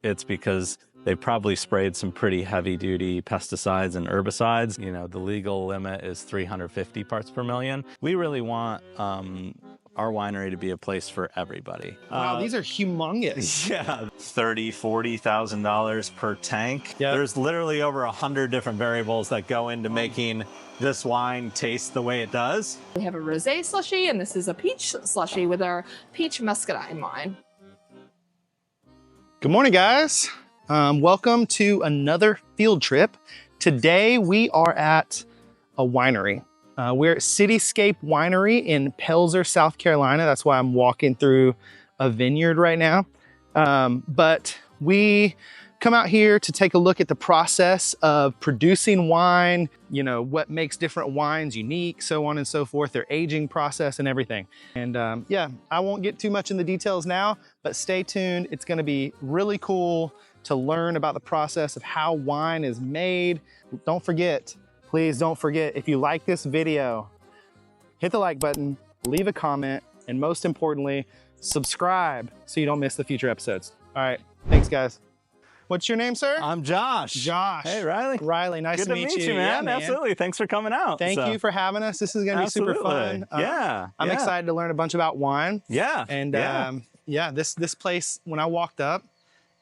it's because they probably sprayed some pretty heavy-duty pesticides and herbicides. You know, the legal limit is 350 parts per million. We really want our winery to be a place for everybody. Wow, these are humongous. Yeah, $30,000-$40,000 per tank. Yep. There's literally over 100 different variables that go into making this wine taste the way it does. We have a rosé slushy, and this is a peach slushy with our peach muscadine wine. Good morning, guys. Welcome to another field trip. Today we are at a winery. We're at Cityscape Winery in Pelzer, South Carolina. That's why I'm walking through a vineyard right now. But we come out here to take a look at the process of producing wine, you know, what makes different wines unique, so on and so forth, their aging process and everything. And yeah, I won't get too much in the details now, but stay tuned. It's gonna be really cool to learn about the process of how wine is made. Don't forget, please don't forget, if you like this video, hit the like button, leave a comment, and most importantly, subscribe so you don't miss the future episodes. All right, thanks guys. What's your name, sir? I'm Josh. Josh. Hey, Riley. Riley, nice to meet you. Man. Yeah, Absolutely. Thanks for coming out. Thank you for having us. This is going to be super fun. I'm excited to learn a bunch about wine. Yeah. And yeah, this place, when I walked up,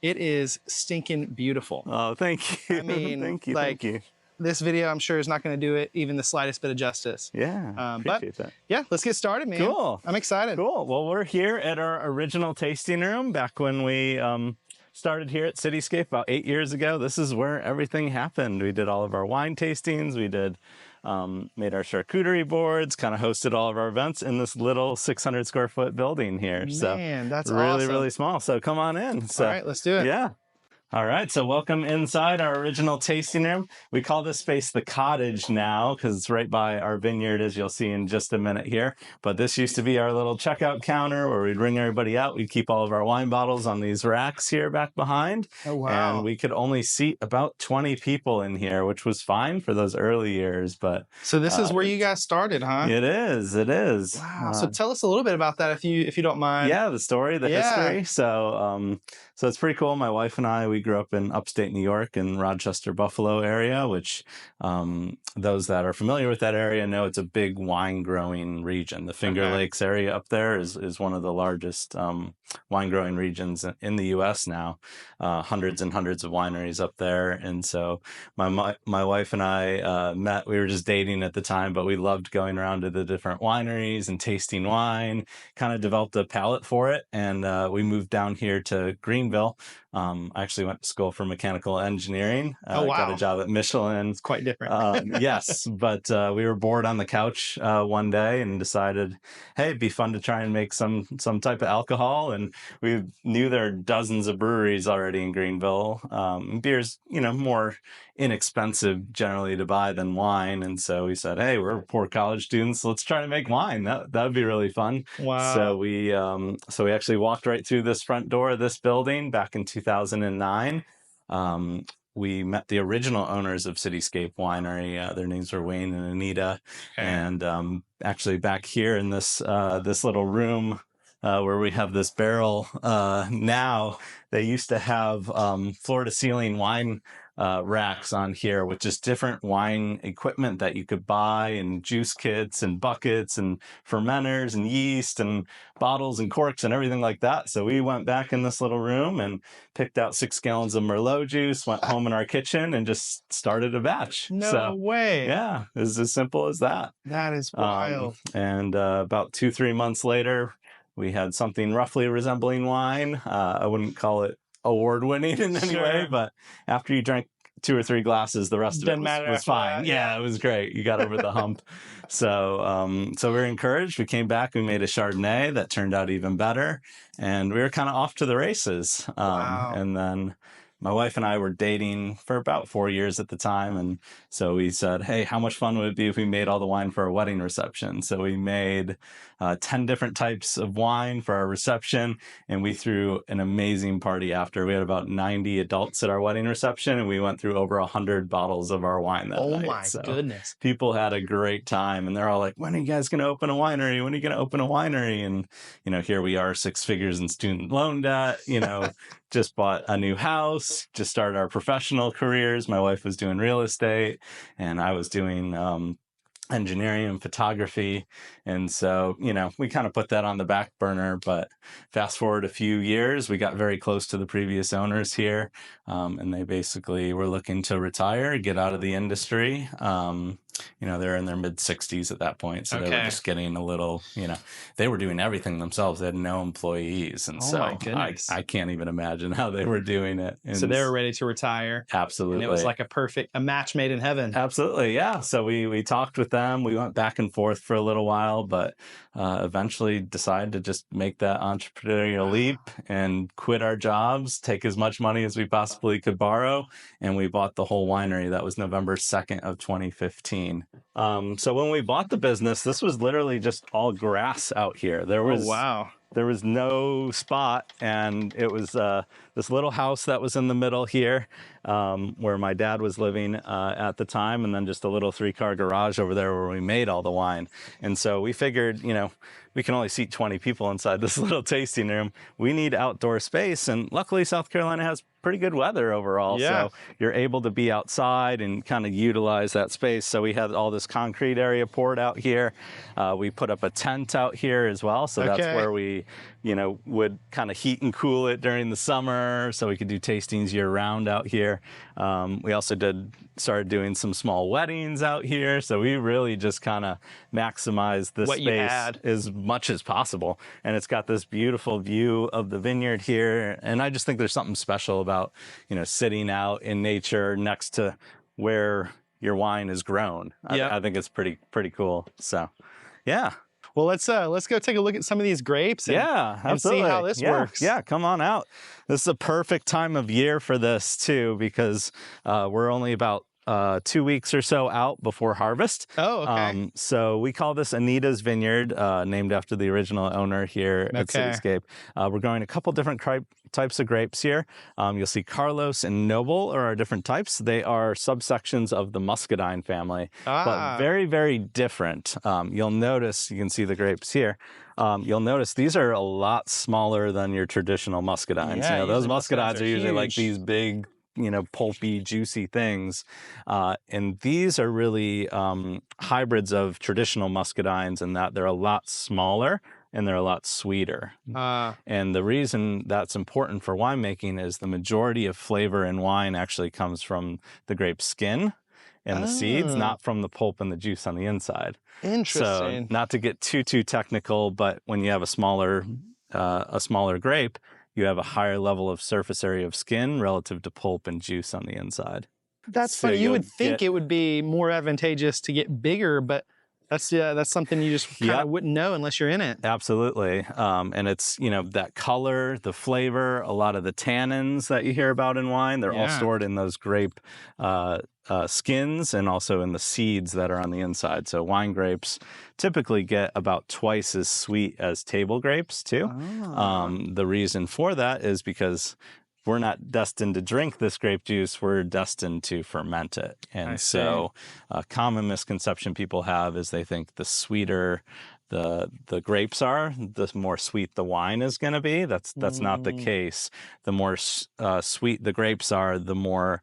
it is stinking beautiful. Oh, thank you. I mean, thank you. This video, I'm sure, is not going to do it even the slightest bit of justice. Yeah, appreciate that. Yeah, let's get started, man. Cool. I'm excited. Cool. Well, we're here at our original tasting room back when we started here at Cityscape about 8 years ago. This is where everything happened. We did all of our wine tastings. We did made our charcuterie boards, kind of hosted all of our events in this little 600 square foot building here. Man, that's really, awesome. Really small. So come on in. So, all right, let's do it. Yeah. All right, so welcome inside our original tasting room. We call this space the cottage now because it's right by our vineyard, as you'll see in just a minute here. But this used to be our little checkout counter where we'd bring everybody out. We'd keep all of our wine bottles on these racks here back behind. Oh, wow. And we could only seat about 20 people in here, which was fine for those early years. But so this is where you guys started, huh? It is. It is. Wow. So tell us a little bit about that if you don't mind. Yeah, the story, the history. So it's pretty cool. My wife and I, we grew up in upstate New York in Rochester, Buffalo area, which those that are familiar with that area know it's a big wine growing region. The Finger Lakes area up there is one of the largest wine growing regions in the U.S. now. Hundreds and hundreds of wineries up there. And so my wife and I met. We were just dating at the time, but we loved going around to the different wineries and tasting wine, kind of developed a palate for it. And we moved down here to Greenville. I actually went to school for mechanical engineering. Got a job at Michelin. It's quite different. Yes, but we were bored on the couch one day and decided, hey, it'd be fun to try and make some type of alcohol. And we knew there are dozens of breweries already in Greenville. Beer's, more inexpensive generally to buy than wine. And so we said, hey, we're poor college students. Let's try to make wine. That would be really fun. Wow. So we actually walked right through this front door of this building back in 2009. We met the original owners of Cityscape Winery. Their names were Wayne and Anita. Okay. And actually back here in this little room where we have this barrel now, they used to have floor-to-ceiling wine racks on here with just different wine equipment that you could buy, and juice kits and buckets and fermenters and yeast and bottles and corks and everything like that. So we went back in this little room and picked out 6 gallons of Merlot juice, went home in our kitchen and just started a batch. No way. Yeah, it's as simple as that. That is wild. And about 2-3 months later, we had something roughly resembling wine. I wouldn't call it award-winning in any way, but after you drank 2 or 3 glasses, the rest of it was fine. Yeah, it was great. You got over the hump. So we were encouraged. We came back, we made a Chardonnay that turned out even better, and we were kind of off to the races. Wow. And then my wife and I were dating for about 4 years at the time. And so we said, hey, how much fun would it be if we made all the wine for a wedding reception? So we made 10 different types of wine for our reception, and we threw an amazing party after. We had about 90 adults at our wedding reception, and we went through over 100 bottles of our wine that night. Oh my goodness. People had a great time, and they're all like, when are you guys going to open a winery? When are you going to open a winery? And, here we are, 6 figures in student loan debt, just bought a new house, just started our professional careers. My wife was doing real estate and I was doing engineering and photography. And so, we kind of put that on the back burner, but fast forward a few years, we got very close to the previous owners here. And they basically were looking to retire, get out of the industry. They're in their mid 60s at that point. So they were just getting a little, they were doing everything themselves. They had no employees. And so I can't even imagine how they were doing it. And so they were ready to retire. Absolutely. And it was like a match made in heaven. Absolutely. Yeah. So we talked with them. We went back and forth for a little while, but eventually decided to just make that entrepreneurial leap and quit our jobs, take as much money as we possibly could borrow. And we bought the whole winery. That was November 2nd of 2015. So when we bought the business, this was literally just all grass out here. There was no spot, and it was this little house that was in the middle here, where my dad was living at the time, and then just a little 3-car garage over there where we made all the wine. And so we figured, we can only seat 20 people inside this little tasting room. We need outdoor space, and luckily South Carolina has pretty good weather overall. Yeah. So you're able to be outside and kind of utilize that space. So we had all this concrete area poured out here. We put up a tent out here as well. So that's where we, would kind of heat and cool it during the summer. So we could do tastings year round out here. We also started doing some small weddings out here. So we really just kind of maximized this space as much as possible. And it's got this beautiful view of the vineyard here. And I just think there's something special about, sitting out in nature next to where your wine is grown. I think it's pretty cool. So, yeah. Well, let's go take a look at some of these grapes and see how this works. Yeah, come on out. This is a perfect time of year for this too, because we're only about 2 weeks or so out before harvest. Oh, okay. So we call this Anita's Vineyard, named after the original owner here at Cityscape. We're growing a couple different types of grapes here. You'll see Carlos and Noble are our different types. They are subsections of the muscadine family, but very, very different. You'll notice, you can see the grapes here. You'll notice these are a lot smaller than your traditional muscadines. Yeah, those muscadines are usually like these big, pulpy, juicy things. And these are really hybrids of traditional muscadines in that they're a lot smaller and they're a lot sweeter. And the reason that's important for winemaking is the majority of flavor in wine actually comes from the grape skin and the seeds, not from the pulp and the juice on the inside. Interesting. So not to get too technical, but when you have a smaller grape, you have a higher level of surface area of skin relative to pulp and juice on the inside. That's funny. You would think it would be more advantageous to get bigger, but that's something you just kind of wouldn't know unless you're in it. Absolutely. And it's, that color, the flavor, a lot of the tannins that you hear about in wine, they're all stored in those grape skins and also in the seeds that are on the inside. So wine grapes typically get about twice as sweet as table grapes too. The reason for that is because we're not destined to drink this grape juice, we're destined to ferment it. And so a common misconception people have is they think the sweeter the grapes are, the more sweet the wine is going to be. That's not the case. The more sweet the grapes are, the more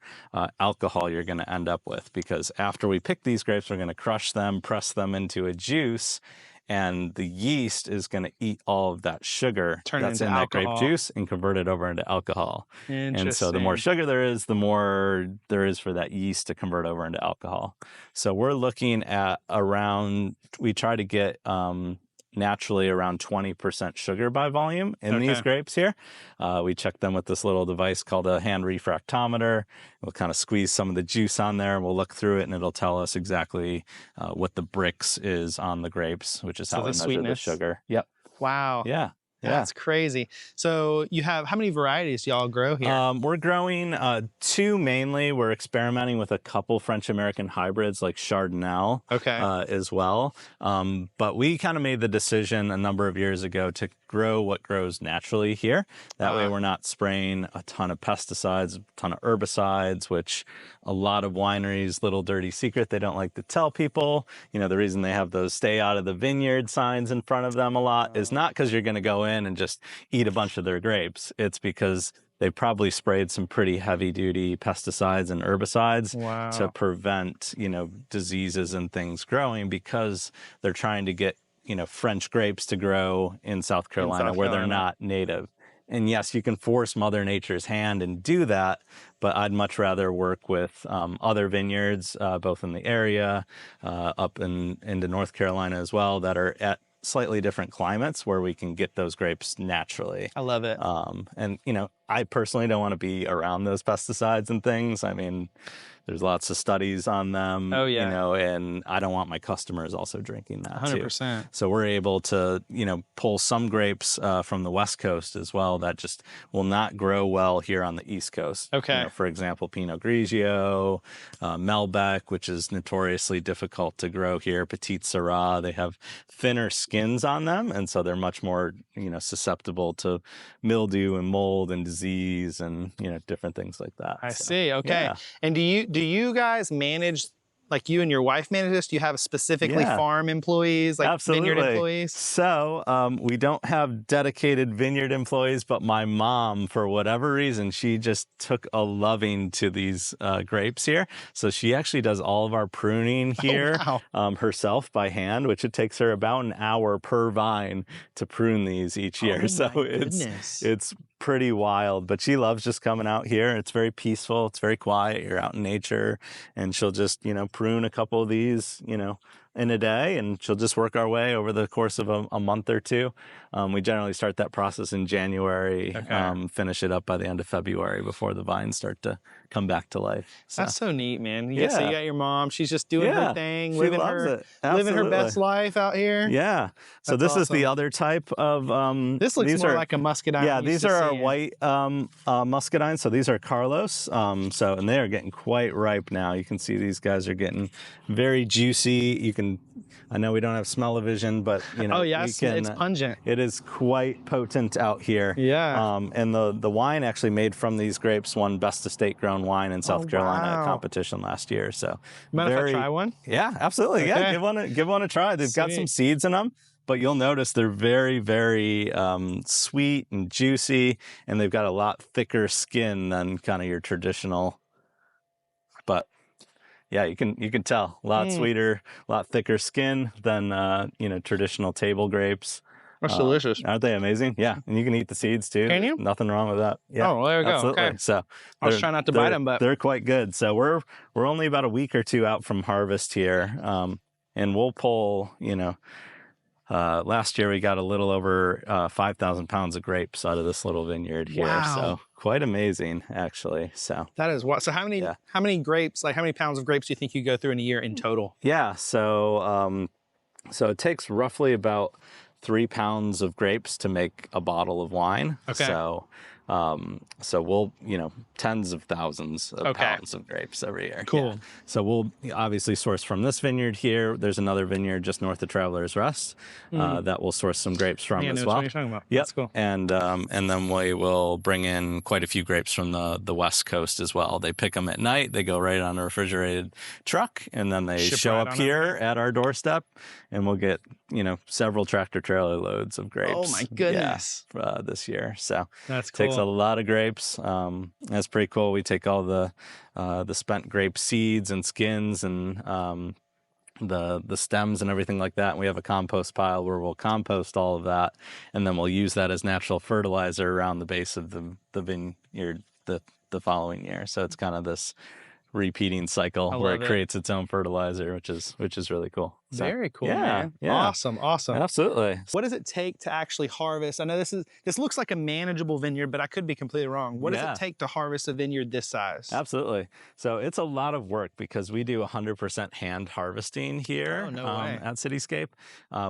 alcohol you're going to end up with, because after we pick these grapes, we're going to crush them, press them into a juice, and the yeast is going to eat all of that sugar that's in that grape juice and convert it over into alcohol. And so the more sugar there is, the more there is for that yeast to convert over into alcohol. So we're looking at we try to get naturally around 20% sugar by volume in these grapes here. We check them with this little device called a hand refractometer. We'll kind of squeeze some of the juice on there, and we'll look through it, and it'll tell us exactly what the Brix is on the grapes, which is how we measure the sugar. Yep. Wow. Yeah. That's crazy. So you have, how many varieties do y'all grow here? We're growing 2 mainly. We're experimenting with a couple French-American hybrids like Chardonnay as well. But we kind of made the decision a number of years ago to grow what grows naturally here. That way we're not spraying a ton of pesticides, a ton of herbicides, which a lot of wineries, little dirty secret, they don't like to tell people. The reason they have those stay out of the vineyard signs in front of them a lot is not because you're going to go in and just eat a bunch of their grapes. It's because they probably sprayed some pretty heavy duty pesticides and herbicides Wow. to prevent, diseases and things growing, because they're trying to get, French grapes to grow in South Carolina where they're not native. And yes, you can force Mother Nature's hand and do that, but I'd much rather work with other vineyards, both in the area, up into North Carolina as well, that are at slightly different climates where we can get those grapes naturally. I love it. And, I personally don't want to be around those pesticides and things. I mean, there's lots of studies on them, Oh, yeah. And I don't want my customers also drinking that 100%. too. So we're able to, pull some grapes from the West Coast as well that just will not grow well here on the East Coast. Okay. For example, Pinot Grigio, Malbec, which is notoriously difficult to grow here, Petit Syrah. They have thinner skins on them, and so they're much more, susceptible to mildew and mold and disease and, different things like that. I see. Okay. Yeah. And do you guys manage, like you and your wife manage this? Do you have specifically farm employees, like Absolutely. vineyard employees? So we don't have dedicated vineyard employees, but my mom, for whatever reason, she just took a loving to these grapes here. So she actually does all of our pruning here herself by hand, which it takes her about an hour per vine to prune these each year. Oh, so it's pretty wild, but she loves just coming out here. It's very peaceful. It's very quiet. You're out in nature, and she'll just, prune a couple of these, in a day, and she'll just work our way over the course of a month or two. We generally start that process in January, finish it up by the end of February before the vines start to come back to life. So. That's so neat, man. So you got your mom. She's just doing her thing, living her best life out here. Yeah. So this is the other type of. This looks more like a muscadine. Yeah, these are our white muscadines. So these are Carlos. And they are getting quite ripe now. You can see these guys are getting very juicy. You can. I know we don't have smell-o-vision, but it's pungent. It is quite potent out here. Yeah. And the wine actually made from these grapes won Best Estate Grown Wine in South Carolina at competition last year. So, mind if I try one? Yeah, absolutely. Okay. Yeah, give one a try. They've got some seeds in them, but you'll notice they're very, very sweet and juicy, and they've got a lot thicker skin than kind of your traditional. But yeah, you can tell a lot sweeter, a lot thicker skin than traditional table grapes. That's delicious. Aren't they amazing? Yeah, and you can eat the seeds too. Can you? Nothing wrong with that. Yeah. Oh, well, there we go. Absolutely. Okay. So I was trying not to bite them, but they're quite good. So we're only about a week or two out from harvest here, and we'll pull. Last year we got a little over 5,000 pounds of grapes out of this little vineyard here. Wow. So quite amazing, actually. So that is what. So how many grapes? Like how many pounds of grapes do you think you go through in a year in total? Yeah. So it takes roughly about 3 pounds of grapes to make a bottle of wine. Okay. So we'll, tens of thousands of pounds of grapes every year. Cool. Yeah. So we'll obviously source from this vineyard here. There's another vineyard just north of Travelers Rest that we'll source some grapes from as well. What you're talking about. Yep. That's cool. And then we will bring in quite a few grapes from the West Coast as well. They pick them at night. They go right on a refrigerated truck, and then they show up here at our doorstep, and we'll get several tractor trailer loads of grapes. Oh my goodness! Yeah, this year. So that's cool. Takes a lot of grapes. That's pretty cool. We take all the spent grape seeds and skins and the stems and everything like that. And we have a compost pile where we'll compost all of that, and then we'll use that as natural fertilizer around the base of the vineyard the following year. So it's kind of this repeating cycle where it creates its own fertilizer, which is really cool. So, very cool, man. Yeah. Awesome. Absolutely. What does it take to actually harvest? I know this looks like a manageable vineyard, but I could be completely wrong. What does it take to harvest a vineyard this size? Absolutely. So it's a lot of work because we do 100% hand harvesting here at Cityscape.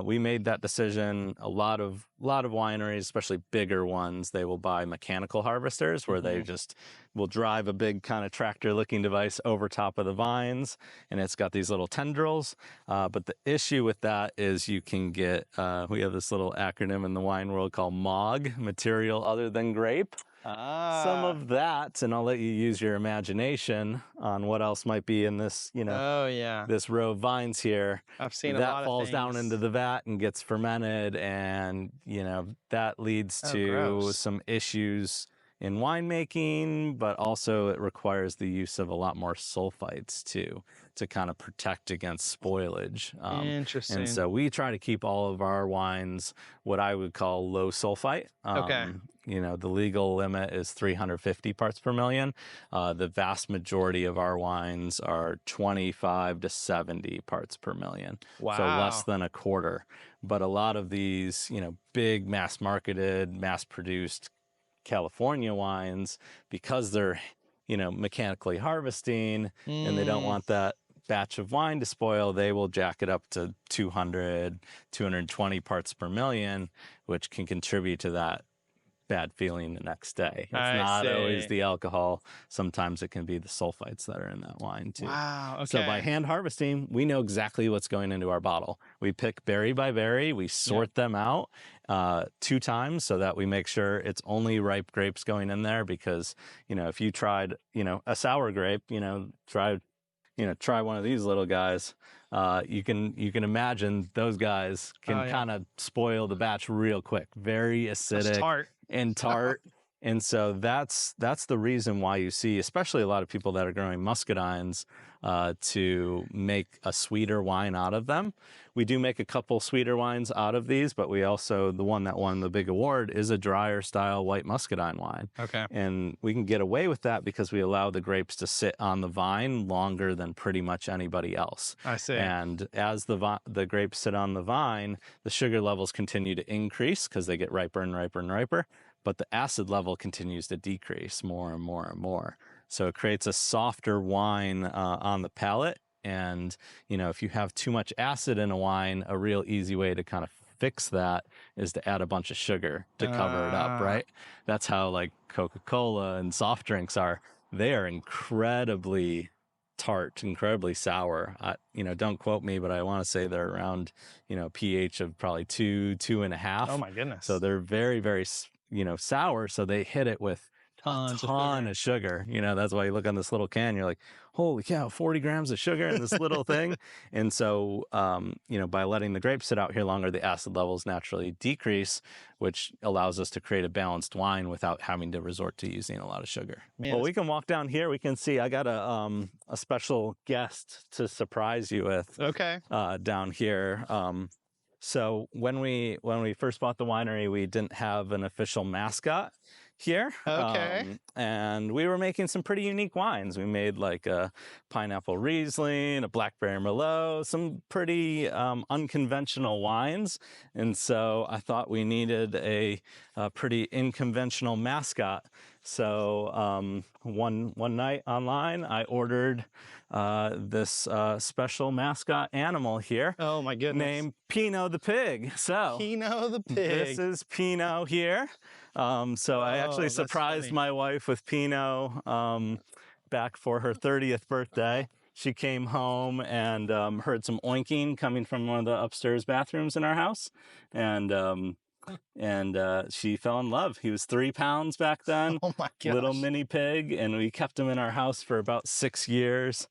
We made that decision. A lot of wineries, especially bigger ones, they will buy mechanical harvesters where they just will drive a big kind of tractor-looking device over top of the vines, and it's got these little tendrils. But the issue with that is you can get, we have this little acronym in the wine world called MOG, material other than grape. Some of that, and I'll let you use your imagination on what else might be in this, this row of vines here. I've seen that a lot of falls things. down into the vat and gets fermented, and that leads to some issues in winemaking, but also it requires the use of a lot more sulfites too, to kind of protect against spoilage. Interesting. And so we try to keep all of our wines what I would call low sulfite. Okay. You know, the legal limit is 350 parts per million. The vast majority of our wines are 25 to 70 parts per million. Wow. So less than a quarter. But a lot of these, you know, big mass marketed, mass produced California wines, because they're, you know, mechanically harvesting and they don't want that batch of wine to spoil, they will jack it up to 200, 220 parts per million, which can contribute to that bad feeling the next day. It's not always the alcohol. Sometimes it can be the sulfites that are in that wine too. Wow. Okay. So by hand harvesting, we know exactly what's going into our bottle. We pick berry by berry. We sort them out 2 times so that we make sure it's only ripe grapes going in there. Because, you know, if you tried, you know, a sour grape, try one of these little guys. You can imagine those guys can kind of spoil the batch real quick. Very acidic and tart. And so that's the reason why you see, especially a lot of people that are growing muscadines, to make a sweeter wine out of them. We do make a couple sweeter wines out of these, but we also, the one that won the big award is a drier style white muscadine wine. Okay. And we can get away with that because we allow the grapes to sit on the vine longer than pretty much anybody else. I see. And as the grapes sit on the vine, the sugar levels continue to increase because they get riper and riper and riper. But the acid level continues to decrease more and more and more. So it creates a softer wine on the palate. And, you know, if you have too much acid in a wine, a real easy way to kind of fix that is to add a bunch of sugar to cover it up, right? That's how like Coca-Cola and soft drinks are. They are incredibly tart, incredibly sour. Don't quote me, but I want to say they're around, pH of probably 2.5. Oh my goodness. So they're very, very, sour. So they hit it with a ton of sugar. That's why you look on this little can, you're like, holy cow, 40 grams of sugar in this little thing. And so, by letting the grapes sit out here longer, the acid levels naturally decrease, which allows us to create a balanced wine without having to resort to using a lot of sugar. Well, we can walk down here. We can see, I got a special guest to surprise you with. Okay. Down here. So when we first bought the winery, we didn't have an official mascot here. Okay. And we were making some pretty unique wines. We made like a pineapple Riesling, a blackberry Merlot, some pretty unconventional wines. And so I thought we needed a pretty unconventional mascot. So one night online, I ordered this special mascot animal here. Oh my goodness! Named Pino the Pig. So Pino the Pig. This is Pino here. So I actually surprised my wife with Pino back for her 30th birthday. She came home and heard some oinking coming from one of the upstairs bathrooms in our house, and she fell in love. He was 3 pounds back then. Oh my gosh. Little mini pig, and we kept him in our house for about 6 years,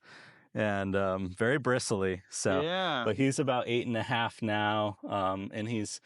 and very bristly. So, yeah. But he's about 8.5 now, and he's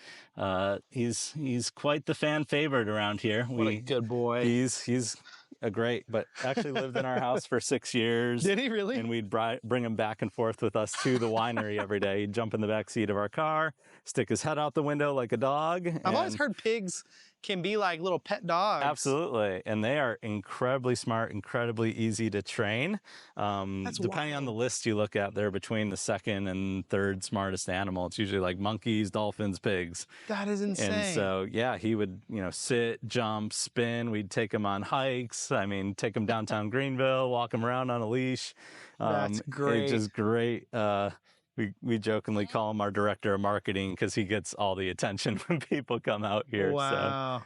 quite the fan favorite around here. What a good boy. He's a great, but actually lived in our house for 6 years. Did he really? And we'd bring him back and forth with us to the winery every day. He'd jump in the back seat of our car, stick his head out the window like a dog. I've always heard pigs can be like little pet dogs. Absolutely. And they are incredibly smart, incredibly easy to train. Depending on the list you look at, they're between the second and third smartest animal. It's usually like monkeys, dolphins, pigs. That is insane. And so, yeah, he would, sit, jump, spin. We'd take him on hikes. Take him downtown Greenville, walk him around on a leash. That's great. It's just great. We jokingly call him our director of marketing because he gets all the attention when people come out here. Wow. So.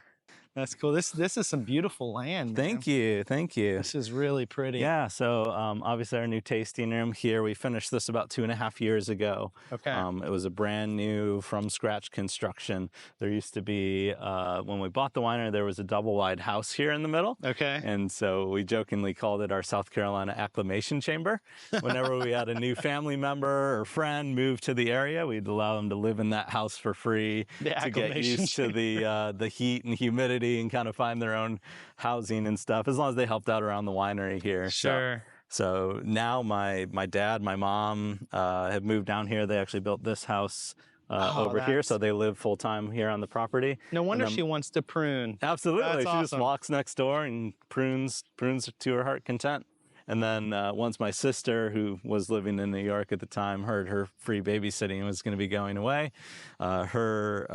That's cool. This is some beautiful land. Thank you. This is really pretty. Yeah. So obviously our new tasting room here, we finished this about 2.5 years ago. Okay. It was a brand new from scratch construction. There used to be, when we bought the winery, there was a double wide house here in the middle. Okay. And so we jokingly called it our South Carolina acclimation chamber. Whenever we had a new family member or friend move to the area, we'd allow them to live in that house for free to get used to the heat and humidity city and kind of find their own housing and stuff, as long as they helped out around the winery here. Sure. So now my dad, my mom have moved down here. They actually built this house over here, so they live full time here on the property. No wonder she wants to prune. Absolutely, That's she awesome. just walks next door and prunes to her heart content. And then once my sister, who was living in New York at the time, heard her free babysitting was going to be going away, her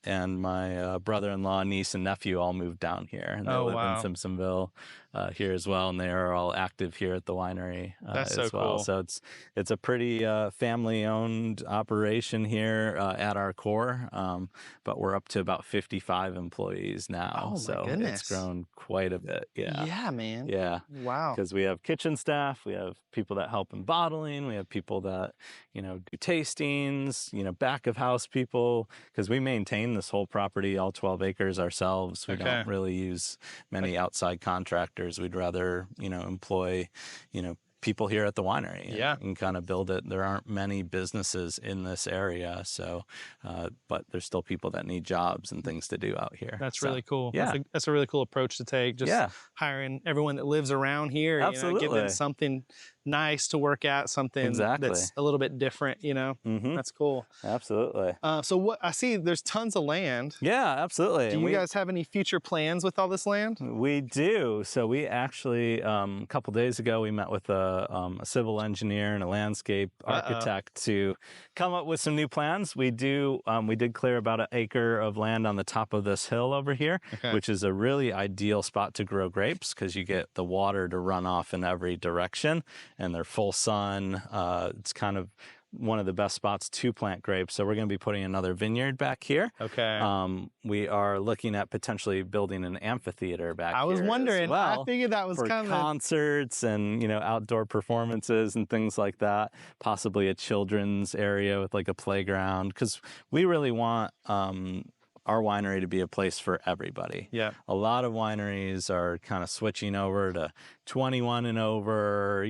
and my brother-in-law, niece, and nephew all moved down here. And they live in Simpsonville here as well, and they are all active here at the winery That's as so well. cool. So it's a pretty family-owned operation here at our core, but we're up to about 55 employees now. Oh, my so goodness. it's grown quite a bit. Yeah, man. Yeah. Wow. Because we have kitchen staff, we have people that help in bottling, we have people that, do tastings, back of house people, because we maintain this whole property, all 12 acres ourselves. We don't really use many outside contractors. We'd rather, employ, people here at the winery and kind of build it. There aren't many businesses in this area, so but there's still people that need jobs and things to do out here. That's really cool. Yeah. That's a really cool approach to take. Just hiring everyone that lives around here, Absolutely. give them something nice to work at, something that's a little bit different, That's cool. Absolutely. So what I see, there's tons of land. Yeah, absolutely. Do you guys have any future plans with all this land? We do. So we actually, a couple days ago, we met with a civil engineer and a landscape architect to come up with some new plans. We did clear about an acre of land on the top of this hill over here, which is a really ideal spot to grow grapes because you get the water to run off in every direction and they're full sun. It's kind of one of the best spots to plant grapes. So we're going to be putting another vineyard back here. We are looking at potentially building an amphitheater back here. I was wondering. As well, I figured that was for kind of concerts and outdoor performances and things like that. Possibly a children's area with like a playground, because we really want our winery to be a place for everybody. Yeah. A lot of wineries are kind of switching over to 21 and over,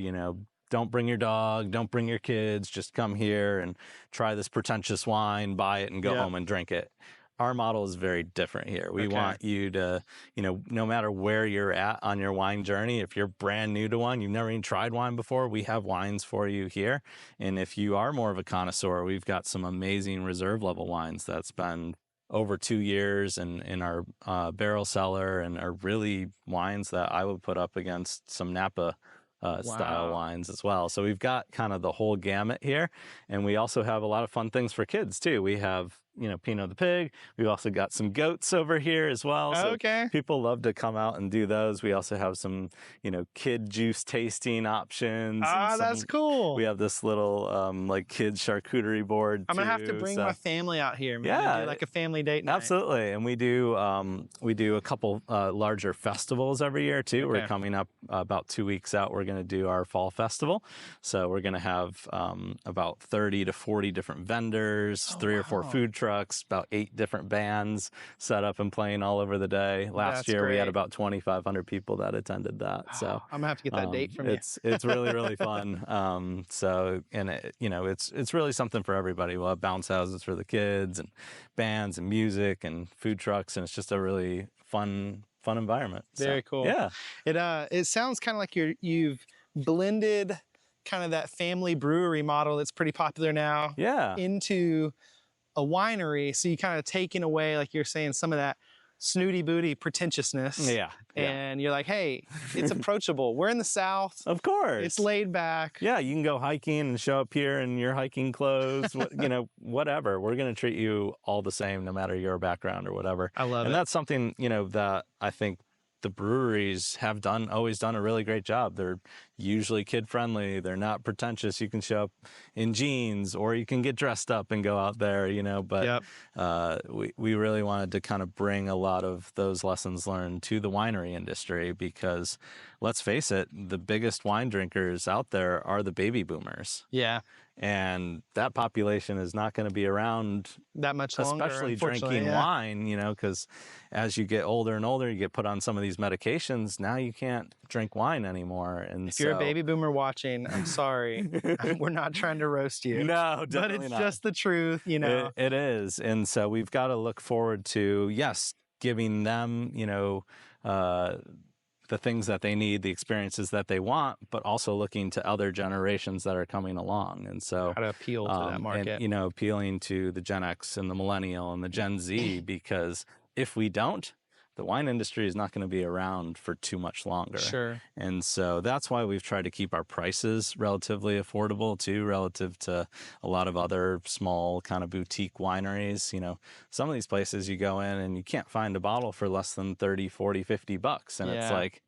don't bring your dog, don't bring your kids, just come here and try this pretentious wine, buy it and go home and drink it. Our model is very different here. We want you to, no matter where you're at on your wine journey, if you're brand new to one, you've never even tried wine before, we have wines for you here. And if you are more of a connoisseur, we've got some amazing reserve level wines that's been over 2 years in our barrel cellar and are really wines that I would put up against some Napa style wines as well. So we've got kind of the whole gamut here. And we also have a lot of fun things for kids too. We have, Pino the Pig. We've also got some goats over here as well. So people love to come out and do those. We also have some, kid juice tasting options. That's cool. We have this little kids charcuterie board. I'm going to have to bring my family out here. Man, do like a family date night. Absolutely. And we do a couple larger festivals every year too. We're coming up about 2 weeks out. We're going to do our fall festival. So we're going to have about 30 to 40 different vendors, 3 or 4 food trucks, about 8 different bands set up and playing all over the day. Last year we had about 2,500 people that attended that. So I'm gonna have to get that date from you. It's really, really fun. It's really something for everybody. We'll have bounce houses for the kids and bands and music and food trucks, and it's just a really fun environment. Very cool. Yeah. It sounds kind of like you've blended kind of that family brewery model that's pretty popular now into a winery. So you kind of taking away, like you're saying, some of that snooty booty pretentiousness. And you're like, hey, it's approachable. We're in the South. Of course. It's laid back. Yeah, you can go hiking and show up here in your hiking clothes, whatever. We're going to treat you all the same, no matter your background or whatever. I love it. And that's something, that I think the breweries have always done a really great job. They're usually kid friendly. They're not pretentious. You can show up in jeans or you can get dressed up and go out there, but we really wanted to kind of bring a lot of those lessons learned to the winery industry, because let's face it, the biggest wine drinkers out there are the baby boomers. Yeah. And that population is not going to be around that much longer, especially drinking wine, because as you get older and older, you get put on some of these medications. Now you can't drink wine anymore. And if you're a baby boomer watching, I'm sorry. We're not trying to roast you. No, definitely but it's not. just the truth, It is. And so we've got to look forward to, yes, giving them, the things that they need, the experiences that they want, but also looking to other generations that are coming along. And so how to appeal to that market. And, appealing to the Gen X and the Millennial and the Gen Z, because if we don't, the wine industry is not going to be around for too much longer. Sure. And so that's why we've tried to keep our prices relatively affordable too, relative to a lot of other small kind of boutique wineries. Some of these places you go in and you can't find a bottle for less than 30, 40, 50 bucks. And it's like,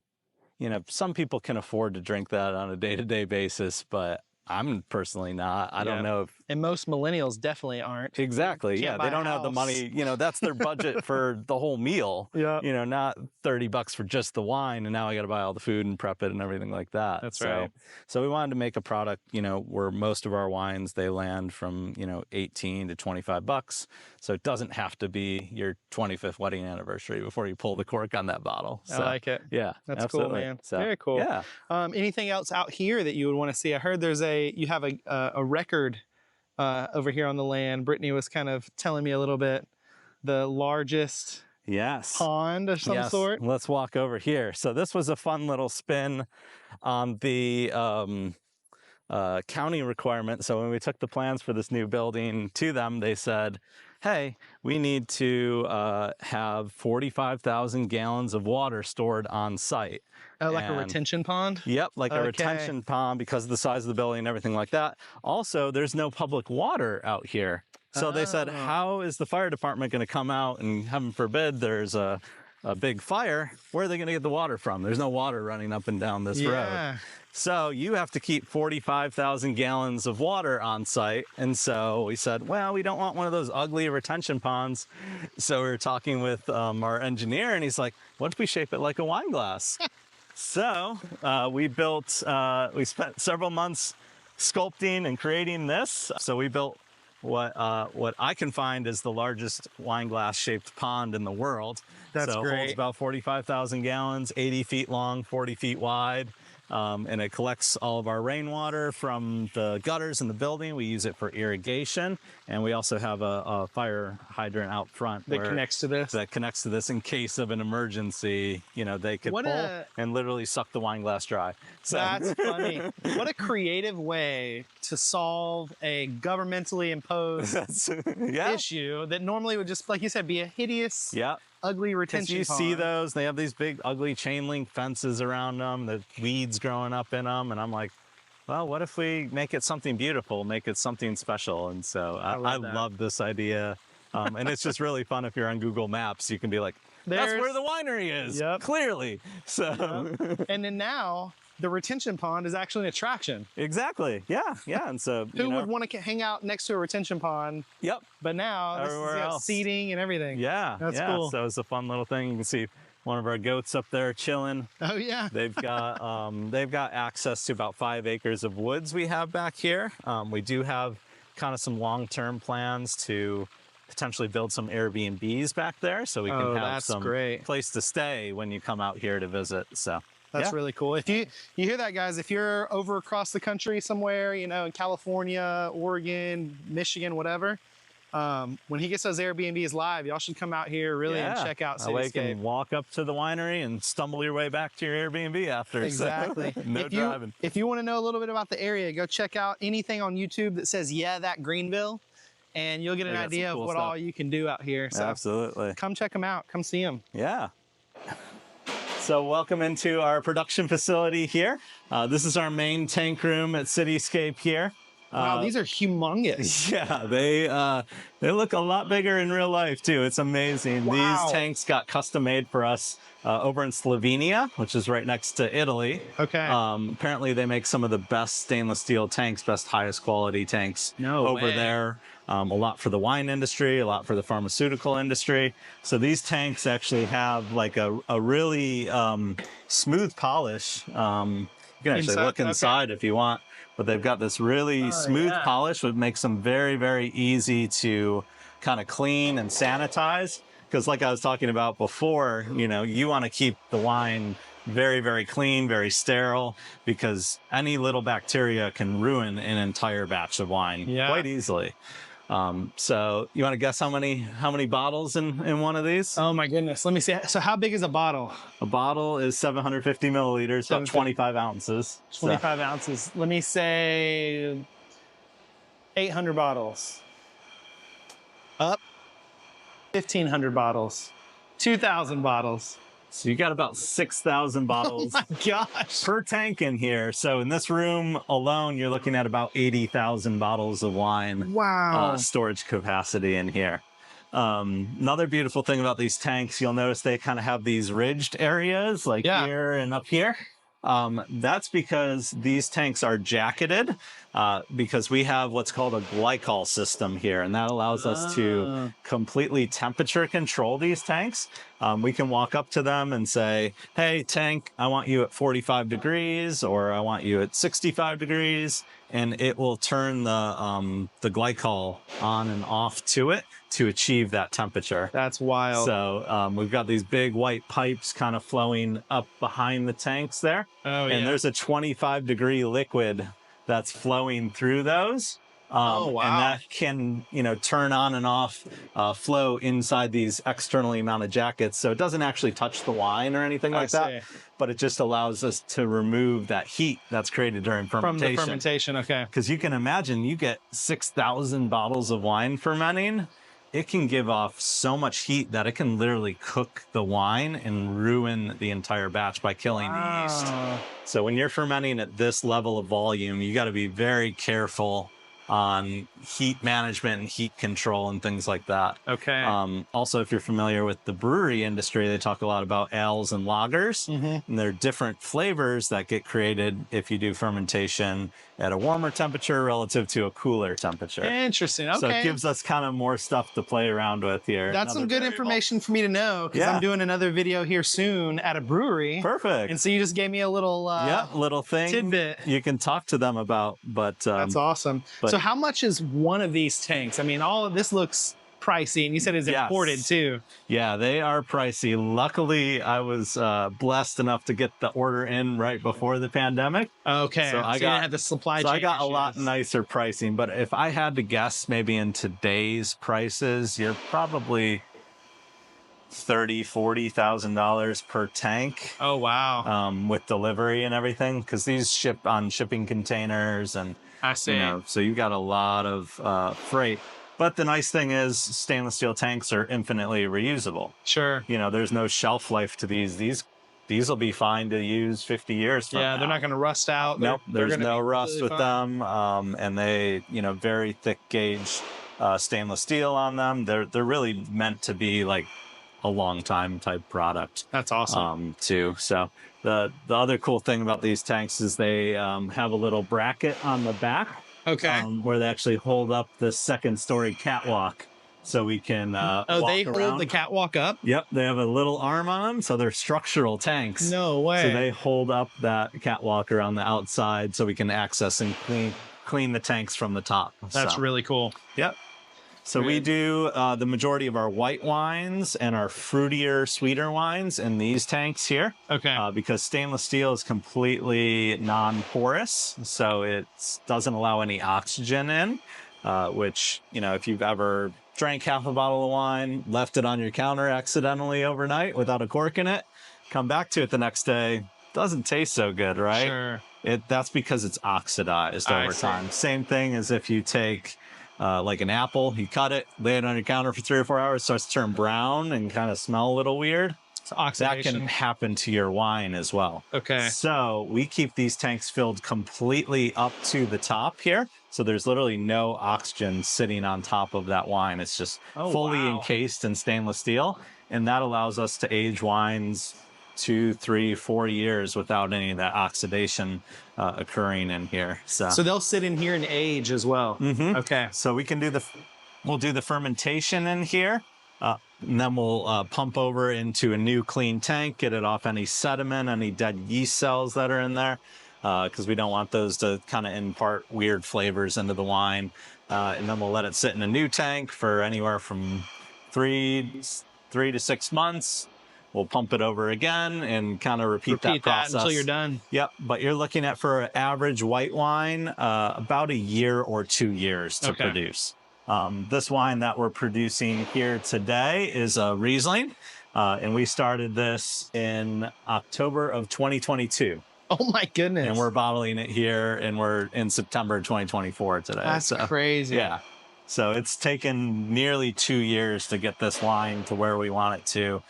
some people can afford to drink that on a day-to-day basis, but I'm personally not. I don't know if... And most millennials definitely aren't. Exactly. Yeah. They don't have the money, that's their budget for the whole meal. Yeah. Not $30 for just the wine. And now I got to buy all the food and prep it and everything like that. That's right. So we wanted to make a product, where most of our wines, they land from, 18 to 25 bucks. So it doesn't have to be your 25th wedding anniversary before you pull the cork on that bottle. So, I like it. Yeah. That's absolutely. cool, man. So, very cool. Yeah. Anything else out here that you would want to see? I heard you have a record over here on the land. Brittany was kind of telling me a little bit, the largest pond of some sort. Let's walk over here. So this was a fun little spin on the county requirement. So when we took the plans for this new building to them, they said, hey, we need to have 45,000 gallons of water stored on site. Like a retention pond? Yep, like a retention pond because of the size of the building and everything like that. Also, there's no public water out here. So they said, how is the fire department going to come out and, heaven forbid, there's a big fire? Where are they going to get the water from? There's no water running up and down this road. So you have to keep 45,000 gallons of water on site. And so we said, well, we don't want one of those ugly retention ponds. So we were talking with our engineer, and he's like, what if we shape it like a wine glass? So we spent several months sculpting and creating this. So we built what I can find is the largest wine glass shaped pond in the world. That's so great. It holds about 45,000 gallons, 80 feet long, 40 feet wide. And it collects all of our rainwater from the gutters in the building. We use it for irrigation. And we also have a fire hydrant out front that connects to this. That connects to this in case of an emergency. They could pull and literally suck the wine glass dry. So. That's funny. What a creative way to solve a governmentally imposed issue that normally would just, like you said, be a hideous, ugly retention pond. You see those, they have these big ugly chain link fences around them, the weeds growing up in them, and I'm like, well, what if we make it something beautiful, make it something special? And so I love this idea. And it's just really fun if you're on Google Maps, you can be like, that's where the winery is, clearly. So, and then now the retention pond is actually an attraction. Exactly. Yeah. And so who would want to hang out next to a retention pond? Yep. But now everywhere this is else, seating and everything. Yeah. That's cool. So it's a fun little thing. You can see one of our goats up there chilling. Oh yeah. They've got access to about 5 acres of woods we have back here. We do have kind of some long-term plans to potentially build some Airbnbs back there, so we can have some place to stay when you come out here to visit. So that's really cool. If you hear that, guys, if you're over across the country somewhere, in California, Oregon, Michigan, whatever, when he gets those Airbnbs live, y'all should come out here and check out Cityscape. You can walk up to the winery and stumble your way back to your Airbnb after. Exactly. So, no driving. If you want to know a little bit about the area, go check out anything on YouTube that says, that Greenville, and you'll get an idea of what all you can do out here. So absolutely. Come check them out. Come see them. Yeah. So welcome into our production facility here. This is our main tank room at Cityscape here. Wow, these are humongous. Yeah, they look a lot bigger in real life too. It's amazing. Wow. These tanks got custom made for us over in Slovenia, which is right next to Italy. Okay. Apparently they make some of the best stainless steel tanks, highest quality tanks over there. A lot for the wine industry, a lot for the pharmaceutical industry. So these tanks actually have like a really smooth polish. You can actually look inside if you want, but they've got this really smooth polish, which makes them very, very easy to kind of clean and sanitize. Because like I was talking about before, you want to keep the wine very, very clean, very sterile, because any little bacteria can ruin an entire batch of wine quite easily. So you want to guess how many bottles in one of these? Oh my goodness. Let me see. So how big is a bottle? A bottle is 750 milliliters, about 25 ounces. 25 ounces. Let me say 800 bottles. Up. 1,500 bottles. 2,000 bottles. So you got about 6,000 bottles Oh my gosh. per tank in here. So in this room alone, you're looking at about 80,000 bottles of wine. Wow. Storage capacity in here. Another beautiful thing about these tanks, you'll notice they kind of have these ridged areas like here and up here. That's because these tanks are jacketed because we have what's called a glycol system here, and that allows us to completely temperature control these tanks. We can walk up to them and say, hey, tank, I want you at 45 degrees, or I want you at 65 degrees, and it will turn the glycol on and off to it to achieve that temperature. That's wild. So we've got these big white pipes kind of flowing up behind the tanks there. Oh, and yeah. there's a 25-degree liquid that's flowing through those. Oh, wow. And that can, turn on and off, flow inside these externally mounted jackets. So it doesn't actually touch the wine or anything like that, but it just allows us to remove that heat that's created during fermentation. From the fermentation, okay. Because you can imagine you get 6,000 bottles of wine fermenting. It can give off so much heat that it can literally cook the wine and ruin the entire batch by killing the yeast. So when you're fermenting at this level of volume, you got to be very careful on heat management and heat control and things like that. Okay. Also, if you're familiar with the brewery industry, they talk a lot about ales and lagers, and there are different flavors that get created if you do fermentation at a warmer temperature relative to a cooler temperature. Interesting. Okay. So it gives us kind of more stuff to play around with here. That's some good information for me to know, because I'm doing another video here soon at a brewery. Perfect. And so you just gave me a little little thing tidbit you can talk to them about. But that's awesome. So how much is one of these tanks? I mean, all of this looks pricey, and you said it's imported too. Yeah, they are pricey. Luckily, I was blessed enough to get the order in right before the pandemic. Okay, so you didn't have the supply chain. So I got issues. a lot nicer pricing. But if I had to guess, maybe in today's prices, you're probably $30,000-$40,000 per tank. Oh wow! With delivery and everything, because these ship on shipping containers, and I see. So you got a lot of freight. But the nice thing is stainless steel tanks are infinitely reusable. Sure. There's no shelf life to these. These will be fine to use 50 years from now. They're not going to rust out. Nope, there's no rust with them. And they, very thick gauge stainless steel on them. They're really meant to be like a long time type product. That's awesome. Too. So the other cool thing about these tanks is they have a little bracket on the back. Okay. Where they actually hold up the second story catwalk, so we can walk they around. hold the catwalk up? Yep, they have a little arm on them, so they're structural tanks. No way. So they hold up that catwalk around the outside, so we can access and clean the tanks from the top. That's really cool. Yep. So we do the majority of our white wines and our fruitier, sweeter wines in these tanks here. Okay. Because stainless steel is completely non-porous, so it doesn't allow any oxygen in, which, if you've ever drank half a bottle of wine, left it on your counter accidentally overnight without a cork in it, come back to it the next day, doesn't taste so good, right? Sure. That's because it's oxidized over time. Same thing as if you take like an apple, you cut it, lay it on your counter for 3 or 4 hours, starts to turn brown and kind of smell a little weird. So oxidation. That can happen to your wine as well. Okay. So we keep these tanks filled completely up to the top here. So there's literally no oxygen sitting on top of that wine. It's just fully encased in stainless steel. And that allows us to age wines 2, 3, 4 years without any of that oxidation occurring in here. So they'll sit in here and age as well. Okay. So we can we'll do the fermentation in here. And then we'll pump over into a new clean tank, get it off any sediment, any dead yeast cells that are in there, because we don't want those to kind of impart weird flavors into the wine. And then we'll let it sit in a new tank for anywhere from 3 to 6 months. We'll pump it over again and kind of repeat that process until you're done. Yep. But you're looking at, for an average white wine, about a year or 2 years to produce. This wine that we're producing here today is a Riesling, and we started this in October of 2022. Oh my goodness. And we're bottling it here, and we're in September 2024 today. That's crazy. Yeah. So it's taken nearly 2 years to get this wine to where we want it to.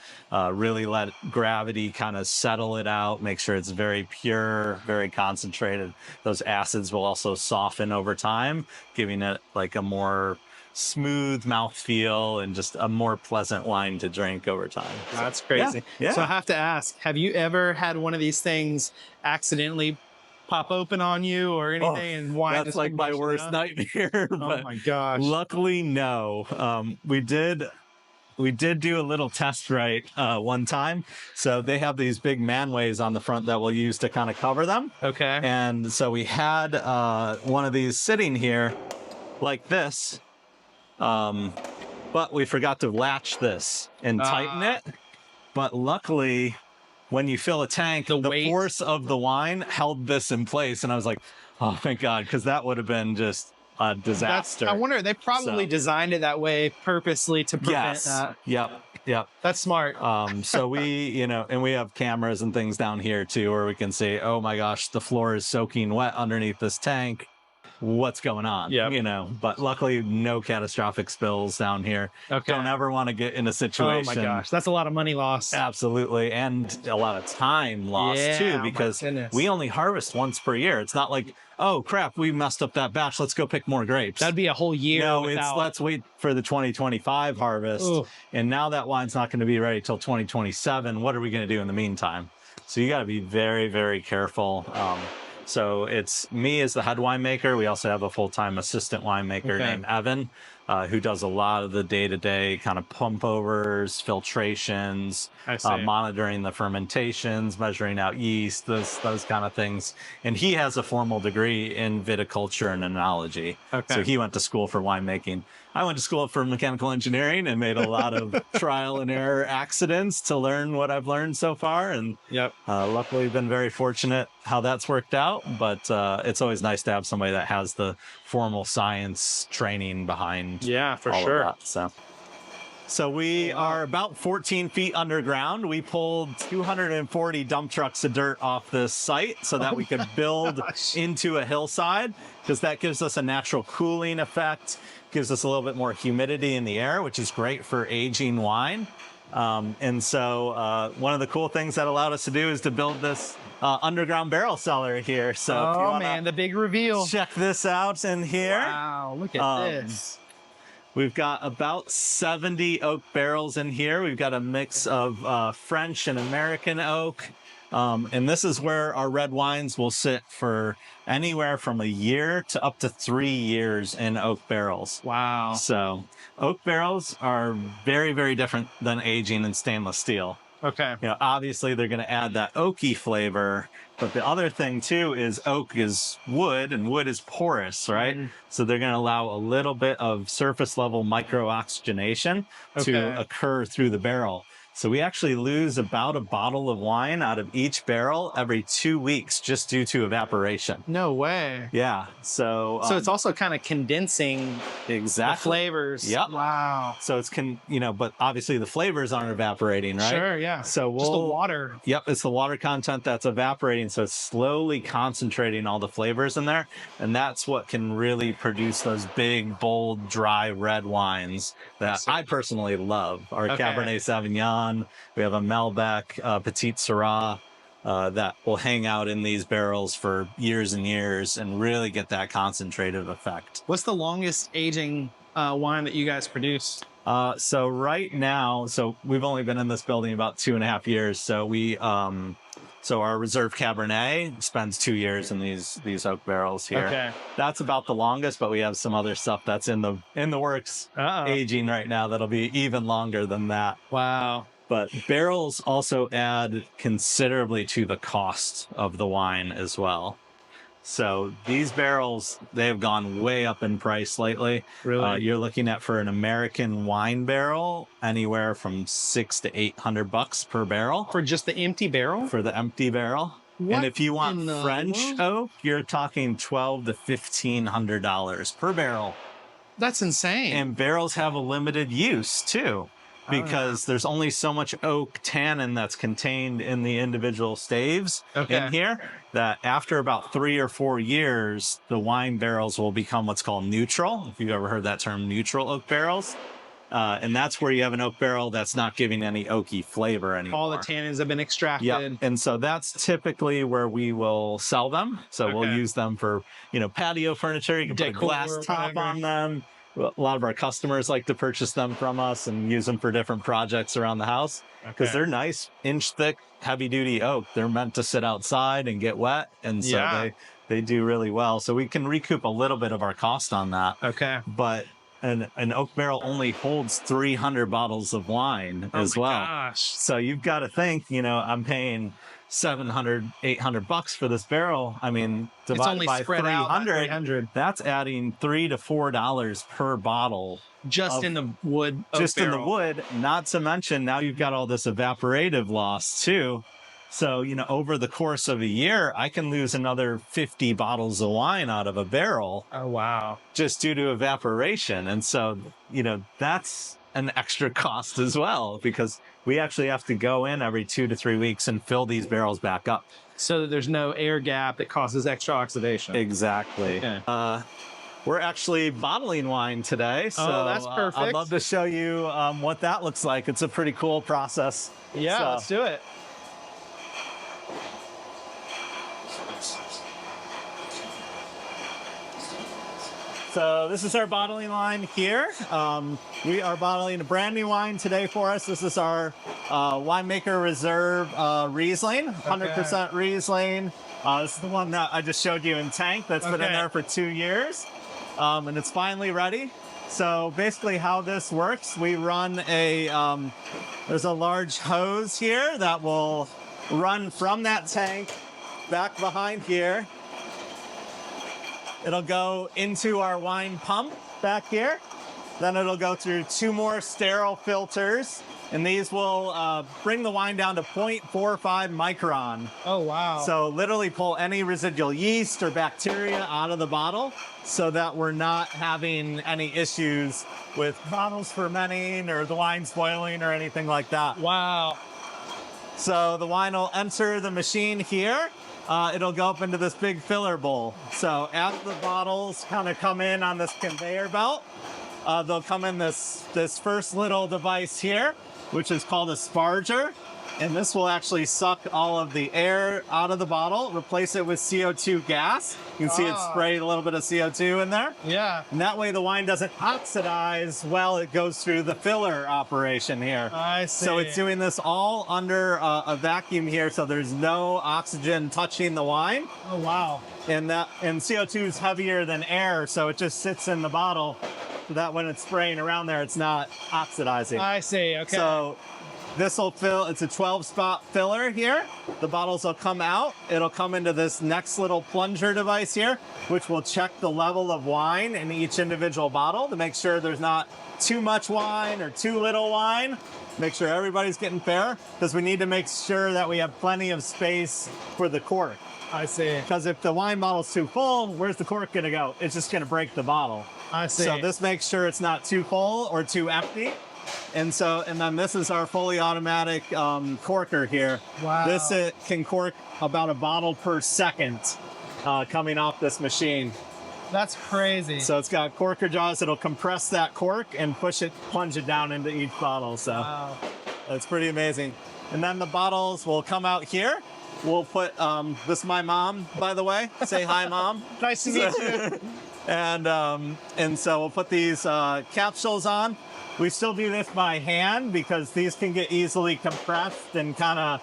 Really let gravity kind of settle it out, make sure it's very pure, very concentrated. Those acids will also soften over time, giving it like a more smooth mouthfeel and just a more pleasant wine to drink over time. That's crazy. Yeah. So I have to ask, have you ever had one of these things accidentally pop open on you or anything? And wine that's like my worst nightmare. Oh my gosh. Luckily, no. We did do a little test one time. So they have these big manways on the front that we'll use to kind of cover them. Okay. And so we had one of these sitting here like this. But we forgot to latch this and tighten it. But luckily, when you fill a tank, the force of the wine held this in place. And I was like, oh, thank God, because that would have been just a disaster. I wonder, they probably designed it that way purposely to prevent that. Yep. That's smart. So we, and we have cameras and things down here too, where we can see, oh my gosh, the floor is soaking wet underneath this tank. What's going on? Yeah. But luckily no catastrophic spills down here. Okay. Don't ever want to get in a situation. Oh my gosh, that's a lot of money lost. Absolutely. And a lot of time lost too, because we only harvest once per year. It's not like, oh crap, we messed up that batch, let's go pick more grapes. That'd be a whole year. No, it's let's wait for the 2025 harvest. Ooh. And now that wine's not going to be ready till 2027. What are we going to do in the meantime? So you got to be very, very careful. So it's me as the head winemaker. We also have a full-time assistant winemaker named Evan, who does a lot of the day-to-day kind of pump overs, filtrations, monitoring the fermentations, measuring out yeast, those kind of things. And he has a formal degree in viticulture and enology. Okay. So he went to school for winemaking. I went to school for mechanical engineering and made a lot of trial and error accidents to learn what I've learned so far. And luckily been very fortunate how that's worked out. But it's always nice to have somebody that has the formal science training behind. Yeah, for sure. So we are about 14 feet underground. We pulled 240 dump trucks of dirt off this site so that we could build into a hillside, because that gives us a natural cooling effect, gives us a little bit more humidity in the air, which is great for aging wine. And so one of the cool things that allowed us to do is to build this underground barrel cellar here. So if you wanna the big reveal. Check this out in here. Wow, look at this. We've got about 70 oak barrels in here. We've got a mix of French and American oak. And this is where our red wines will sit for anywhere from a year to up to 3 years in oak barrels. Wow. So oak barrels are very, very different than aging in stainless steel. Okay. Obviously they're going to add that oaky flavor, but the other thing too is oak is wood, and wood is porous, right? Mm-hmm. So they're going to allow a little bit of surface level micro-oxygenation to occur through the barrel. So we actually lose about a bottle of wine out of each barrel every 2 weeks just due to evaporation. No way. Yeah. So it's also kind of condensing the flavors. Yep. Wow. So it's but obviously the flavors aren't evaporating, right? Sure, yeah. So just the water. Yep, it's the water content that's evaporating, so it's slowly concentrating all the flavors in there, and that's what can really produce those big, bold, dry red wines that I personally love. Our Cabernet Sauvignon. We have a Malbec, Petite Syrah, that will hang out in these barrels for years and years and really get that concentrated effect. What's the longest aging wine that you guys produce? So right now, we've only been in this building about 2.5 years. So so our reserve Cabernet spends 2 years in these oak barrels here. Okay. That's about the longest, but we have some other stuff that's in the works aging right now that'll be even longer than that. Wow. But barrels also add considerably to the cost of the wine as well. So these barrels, they have gone way up in price lately. Really? You're looking at, for an American wine barrel, anywhere from $600 to $800 per barrel. For just the empty barrel? For the empty barrel. What? And if you want French oak, you're talking $1,200 to $1,500 per barrel. That's insane. And barrels have a limited use too, because there's only so much oak tannin that's contained in the individual staves in here, that after about 3 or 4 years, the wine barrels will become what's called neutral. If you've ever heard that term, neutral oak barrels. And that's where you have an oak barrel that's not giving any oaky flavor anymore. All the tannins have been extracted. Yep. And so that's typically where we will sell them. So we'll use them for, patio furniture. You can put a glass top on them. A lot of our customers like to purchase them from us and use them for different projects around the house because they're nice, inch thick, heavy duty oak. They're meant to sit outside and get wet. And so they do really well. So we can recoup a little bit of our cost on that. Okay. But an oak barrel only holds 300 bottles of wine as well. Gosh. So you've got to think, I'm paying $700, $800 for this barrel. I mean, divided by 300, that's adding $3 to $4 per bottle. Just in the wood. Just in the wood. Not to mention, now you've got all this evaporative loss too. So, over the course of a year, I can lose another 50 bottles of wine out of a barrel. Oh, wow. Just due to evaporation. And so, that's an extra cost as well, because we actually have to go in every 2 to 3 weeks and fill these barrels back up. So that there's no air gap that causes extra oxidation. Exactly. Okay. We're actually bottling wine today. So that's perfect. I'd love to show you what that looks like. It's a pretty cool process. Yeah, let's do it. So this is our bottling line here. We are bottling a brand new wine today for us. This is our Winemaker Reserve Riesling, 100% Riesling. This is the one that I just showed you in tank that's been in there for 2 years. And it's finally ready. So basically how this works, we run there's a large hose here that will run from that tank back behind here. It'll go into our wine pump back here. Then it'll go through 2 more sterile filters. And these will bring the wine down to 0.45 micron. Oh, wow. So literally pull any residual yeast or bacteria out of the bottle so that we're not having any issues with bottles fermenting or the wine spoiling or anything like that. Wow. So the wine will enter the machine here. It'll go up into this big filler bowl. So as the bottles kind of come in on this conveyor belt, they'll come in this first little device here, which is called a sparger. And this will actually suck all of the air out of the bottle, replace it with CO2 gas. You can see it sprayed a little bit of CO2 in there. Yeah. And that way the wine doesn't oxidize while it goes through the filler operation here. I see. So it's doing this all under a vacuum here, so there's no oxygen touching the wine. Oh, wow. And CO2 is heavier than air, so it just sits in the bottle so that when it's spraying around there, it's not oxidizing. I see, okay. So this will fill, it's a 12-spot filler here. The bottles will come out. It'll come into this next little plunger device here, which will check the level of wine in each individual bottle to make sure there's not too much wine or too little wine. Make sure everybody's getting fair, because we need to make sure that we have plenty of space for the cork. I see. Because if the wine bottle's too full, where's the cork going to go? It's just going to break the bottle. I see. So this makes sure it's not too full or too empty. And then this is our fully automatic corker here. Wow. This can cork about a bottle per second coming off this machine. That's crazy. So it's got corker jaws. It'll compress that cork and plunge it down into each bottle. So It's pretty amazing. And then the bottles will come out here. We'll put, this is my mom, by the way. Say hi, Mom. Nice to meet you. And so we'll put these capsules on. We still do this by hand because these can get easily compressed and kind of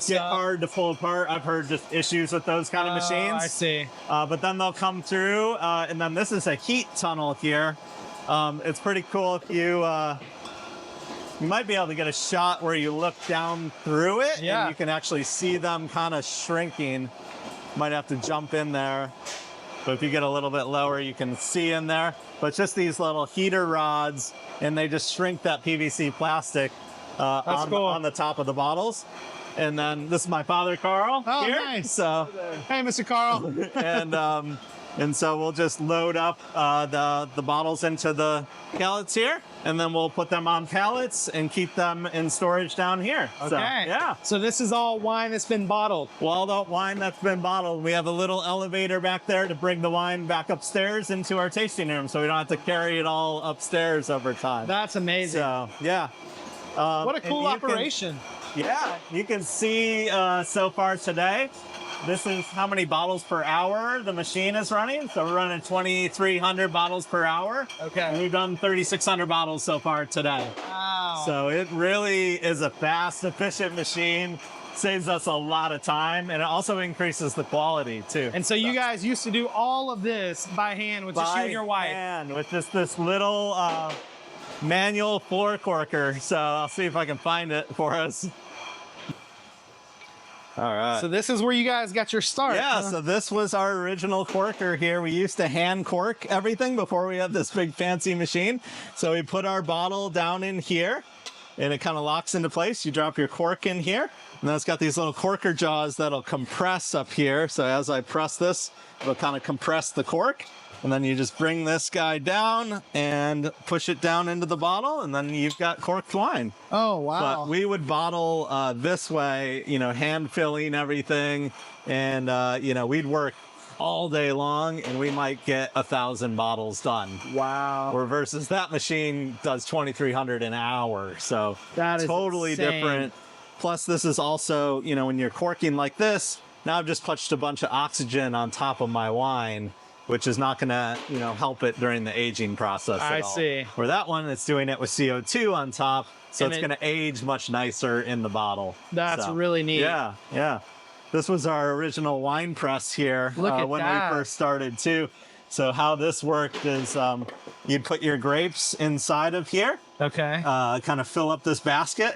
get hard to pull apart. I've heard just issues with those kind of machines. I see. But then they'll come through, and then this is a heat tunnel here. It's pretty cool if you might be able to get a shot where you look down through it and you can actually see them kind of shrinking. Might have to jump in there. But if you get a little bit lower, you can see in there. But it's just these little heater rods, and they just shrink that PVC plastic on the top of the bottles. And then this is my father, Carl. Oh, here. nice. So, hey, Mr. Carl. And so we'll just load up the bottles into the pallets here, and then we'll put them on pallets and keep them in storage down here. Okay. So, yeah. So this is all wine that's been bottled. Well, the wine that's been bottled, we have a little elevator back there to bring the wine back upstairs into our tasting room, so we don't have to carry it all upstairs over time. That's amazing. So, yeah. What a cool operation. Yeah, you can see so far today, this is how many bottles per hour the machine is running. So we're running 2,300 bottles per hour. Okay. And we've done 3,600 bottles so far today. Wow. So it really is a fast, efficient machine. Saves us a lot of time, and it also increases the quality too. And so you guys used to do all of this by hand with just you and your wife. By hand, with just this little manual floor corker. So I'll see if I can find it for us. All right. So this is where you guys got your start. Yeah, huh? so this was our original corker here. We used to hand cork everything before we had this big fancy machine. So we put our bottle down in here, and it kind of locks into place. You drop your cork in here, and then it's got these little corker jaws that'll compress up here. So as I press this, it'll kind of compress the cork. And then you just bring this guy down and push it down into the bottle, and then you've got corked wine. Oh, wow. But we would bottle this way, you know, hand filling everything. And, you know, we'd work all day long, and we might get 1,000 bottles done. Wow. Or versus that machine does 2,300 an hour. So That is totally insane. different. Plus, this is also, you know, when you're corking like this, now I've just touched a bunch of oxygen on top of my wine, which is not going to, you know, help it during the aging process at I all. see. Where that one, it's doing it with CO2 on top, so And it's going to age much nicer in the bottle. That's So, really neat. Yeah, yeah. This was our original wine press here Look at when that. we first started too. So how this worked is you'd put your grapes inside of here, Okay. kind of fill up this basket,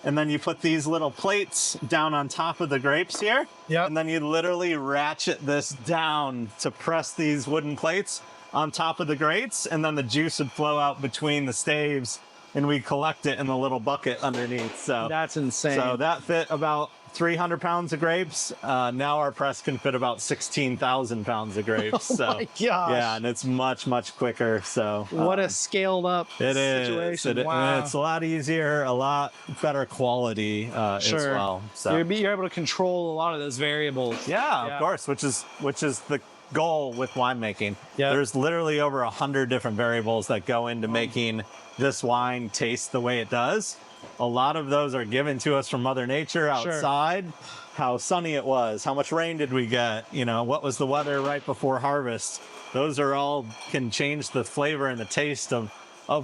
and then you put these little plates down on top of the grapes here. Yep. And then you literally ratchet this down to press these wooden plates on top of the grapes, and then the juice would flow out between the staves, and we collect it in the little bucket underneath. So That's insane. So that fit about 300 pounds of grapes. Now our press can fit about 16,000 pounds of grapes. Oh my gosh. Yeah, and it's much, much quicker. So What a scaled up it is. situation. It- Wow. It's a lot easier, a lot better quality as Sure. well. So You're able to control a lot of those variables. yeah, Yeah. of course, which is the goal with winemaking. Yeah. There's literally over 100 different variables that go into making this wine taste the way it does. A lot of those are given to us from Mother Nature Sure. outside. How sunny it was, how much rain did we get, you know, what was the weather right before harvest. Those are all can change the flavor and the taste of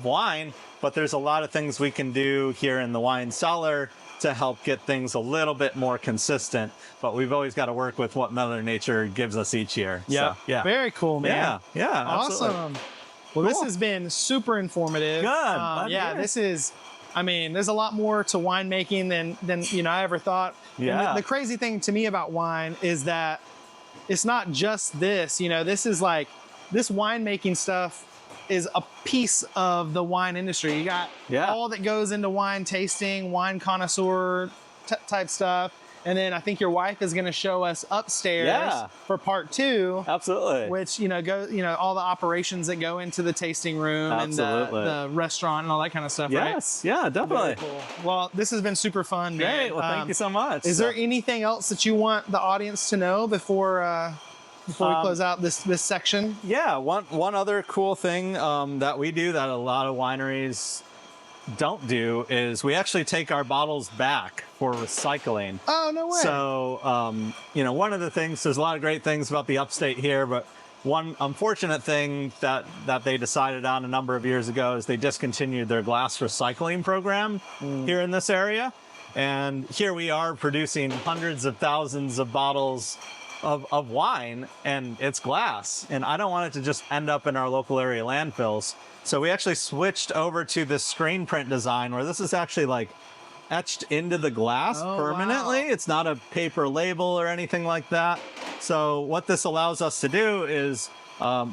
wine, but there's a lot of things we can do here in the wine cellar to help get things a little bit more consistent. But we've always got to work with what Mother Nature gives us each year. Yeah. So, yeah. Very cool, man. Yeah. Yeah. Absolutely. Awesome. Well, this Cool. has been super informative. Good. Glad to Yeah, hear it. this is, I mean, there's a lot more to winemaking than you know I ever thought. And Yeah. the crazy thing to me about wine is that it's not just this. You know, this is like this winemaking stuff is a piece of the wine industry. You got Yeah. all that goes into wine tasting, wine connoisseur type stuff. And then I think your wife is going to show us upstairs Yeah. for part 2. Absolutely. Which, you know, all the operations that go into the tasting room Absolutely. and the restaurant and all that kind of stuff, right? Yes. Yeah, definitely. Very cool. Well, this has been super fun, man. Great. Well, thank you so much. Is there anything else that you want the audience to know before we close out this section? Yeah, one other cool thing that we do that a lot of wineries don't do is we actually take our bottles back for recycling. Oh, no way. So, you know, one of the things, there's a lot of great things about the upstate here, but one unfortunate thing that they decided on a number of years ago is they discontinued their glass recycling program here in this area. And here we are producing hundreds of thousands of bottles of wine, and it's glass. And I don't want it to just end up in our local area landfills. So we actually switched over to this screen print design where this is actually like etched into the glass permanently. Wow. It's not a paper label or anything like that. So what this allows us to do is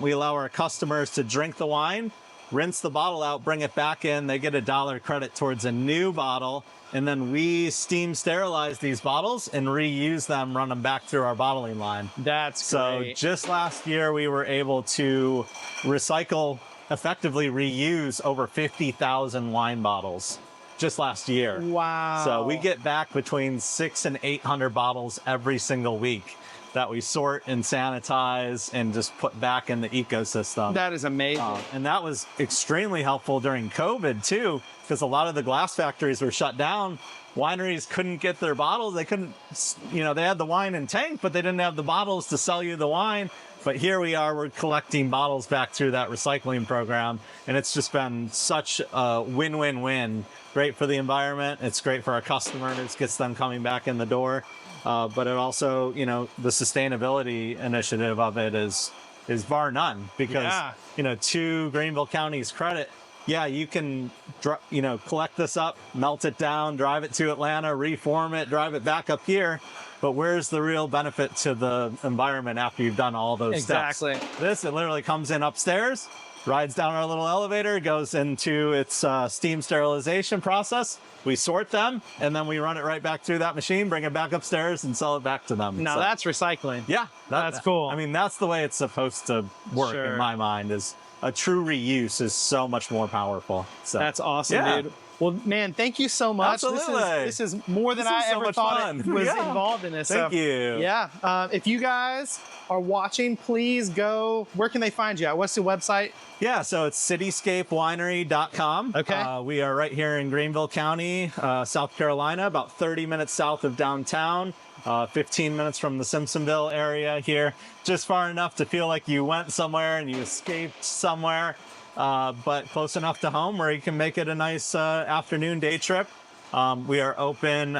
we allow our customers to drink the wine rinse the bottle out, bring it back in. They get $1 credit towards a new bottle. And then we steam sterilize these bottles and reuse them, run them back through our bottling line. That's so great. Just last year, we were able to effectively reuse over 50,000 wine bottles just last year. Wow. So we get back between 600 and 800 bottles every single week that we sort and sanitize and just put back in the ecosystem. That is amazing. And that was extremely helpful during COVID too, because a lot of the glass factories were shut down. Wineries couldn't get their bottles. They couldn't, they had the wine in tank, but they didn't have the bottles to sell you the wine. But here we are, we're collecting bottles back through that recycling program. And it's just been such a win-win-win. Great for the environment. It's great for our customers, gets them coming back in the door. But it also, the sustainability initiative of it is bar none because, to Greenville County's credit, you can, collect this up, melt it down, drive it to Atlanta, reform it, drive it back up here. But where's the real benefit to the environment after you've done all those steps? Exactly. It literally comes in upstairs, rides down our little elevator, goes into its steam sterilization process. We sort them, and then we run it right back through that machine, bring it back upstairs, and sell it back to them. Now that's recycling. Yeah. That's cool. I mean, that's the way it's supposed to work in my mind, is a true reuse is so much more powerful. So that's awesome, dude. Well, man, thank you so much. Absolutely. This is more than I ever thought it was involved in this. Thank you. Yeah. If you guys are watching, please go. Where can they find you at? What's the website? Yeah, so it's cityscapewinery.com. Okay. We are right here in Greenville County, South Carolina, about 30 minutes south of downtown, 15 minutes from the Simpsonville area here. Just far enough to feel like you went somewhere and you escaped somewhere. But close enough to home where you can make it a nice afternoon day trip. We are open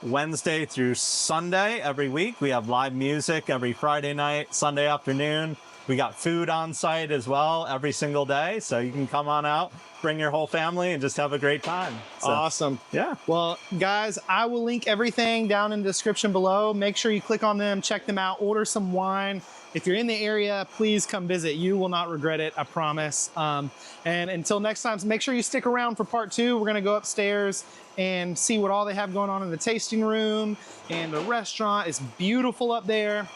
Wednesday through Sunday every week. We have live music every Friday night, Sunday afternoon. We got food on site as well every single day. So you can come on out, bring your whole family, and just have a great time. So, awesome. Yeah. Well, guys, I will link everything down in the description below. Make sure you click on them, check them out, order some wine. If you're in the area, please come visit. You will not regret it, I promise. And until next time, make sure you stick around for part 2. We're going to go upstairs and see what all they have going on in the tasting room and the restaurant. It's beautiful up there.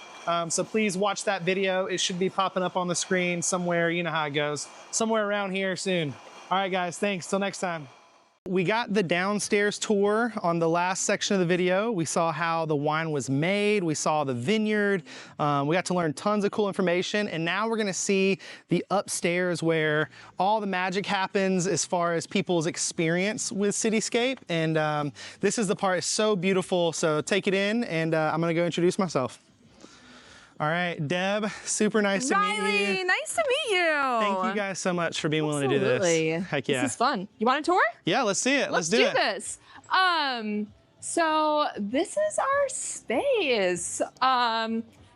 So please watch that video. It should be popping up on the screen somewhere. You know how it goes. Somewhere around here soon. All right, guys. Thanks. Till next time. We got the downstairs tour on the last section of the video. We saw how the wine was made. We saw the vineyard. We got to learn tons of cool information. And now we're gonna see the upstairs where all the magic happens as far as people's experience with Cityscape. And this is the part that's so beautiful. So take it in, and I'm gonna go introduce myself. All right, Deb, super nice to meet you. Riley, nice to meet you. Thank you guys so much for being willing to do this. Heck yeah. This is fun. You want a tour? Yeah, let's see it. Let's do it. This. So this is our space.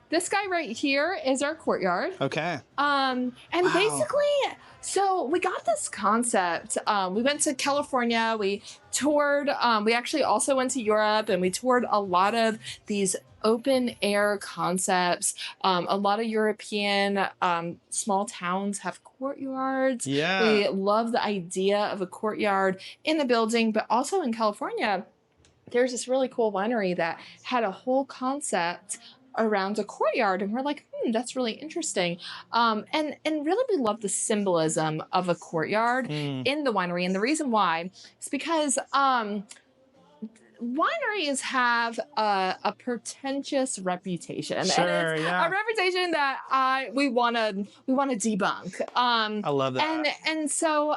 This guy right here is our courtyard. Okay. And basically, so we got this concept. We went to California, we toured, we actually also went to Europe, and we toured a lot of these open air concepts. A lot of European small towns have courtyards. Yeah. We love the idea of a courtyard in the building, but also in California, there's this really cool winery that had a whole concept around a courtyard, and we're like, that's really interesting. And really we love the symbolism of a courtyard in the winery. And the reason why is because wineries have a pretentious reputation. Sure, and it's a reputation that we want to debunk. I love that. And so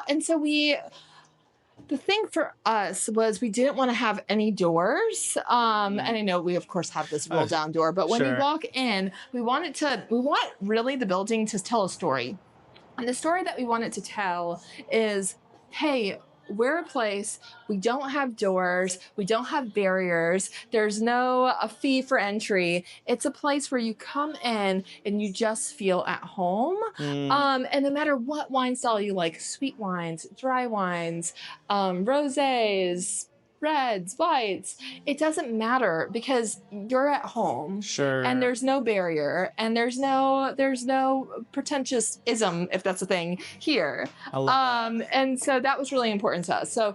the thing for us was we didn't want to have any doors. And I know we of course have this roll down door, but when we walk in, we want really the building to tell a story. And the story that we want it to tell is, hey, we're a place, we don't have doors, we don't have barriers, there's no a fee for entry. It's a place where you come in and you just feel at home. And no matter what wine style you like, sweet wines, dry wines, rosés, reds, whites. It doesn't matter because you're at home. Sure. And there's no barrier and there's no pretentious-ism, if that's a thing, here. I love that. And so that was really important to us. So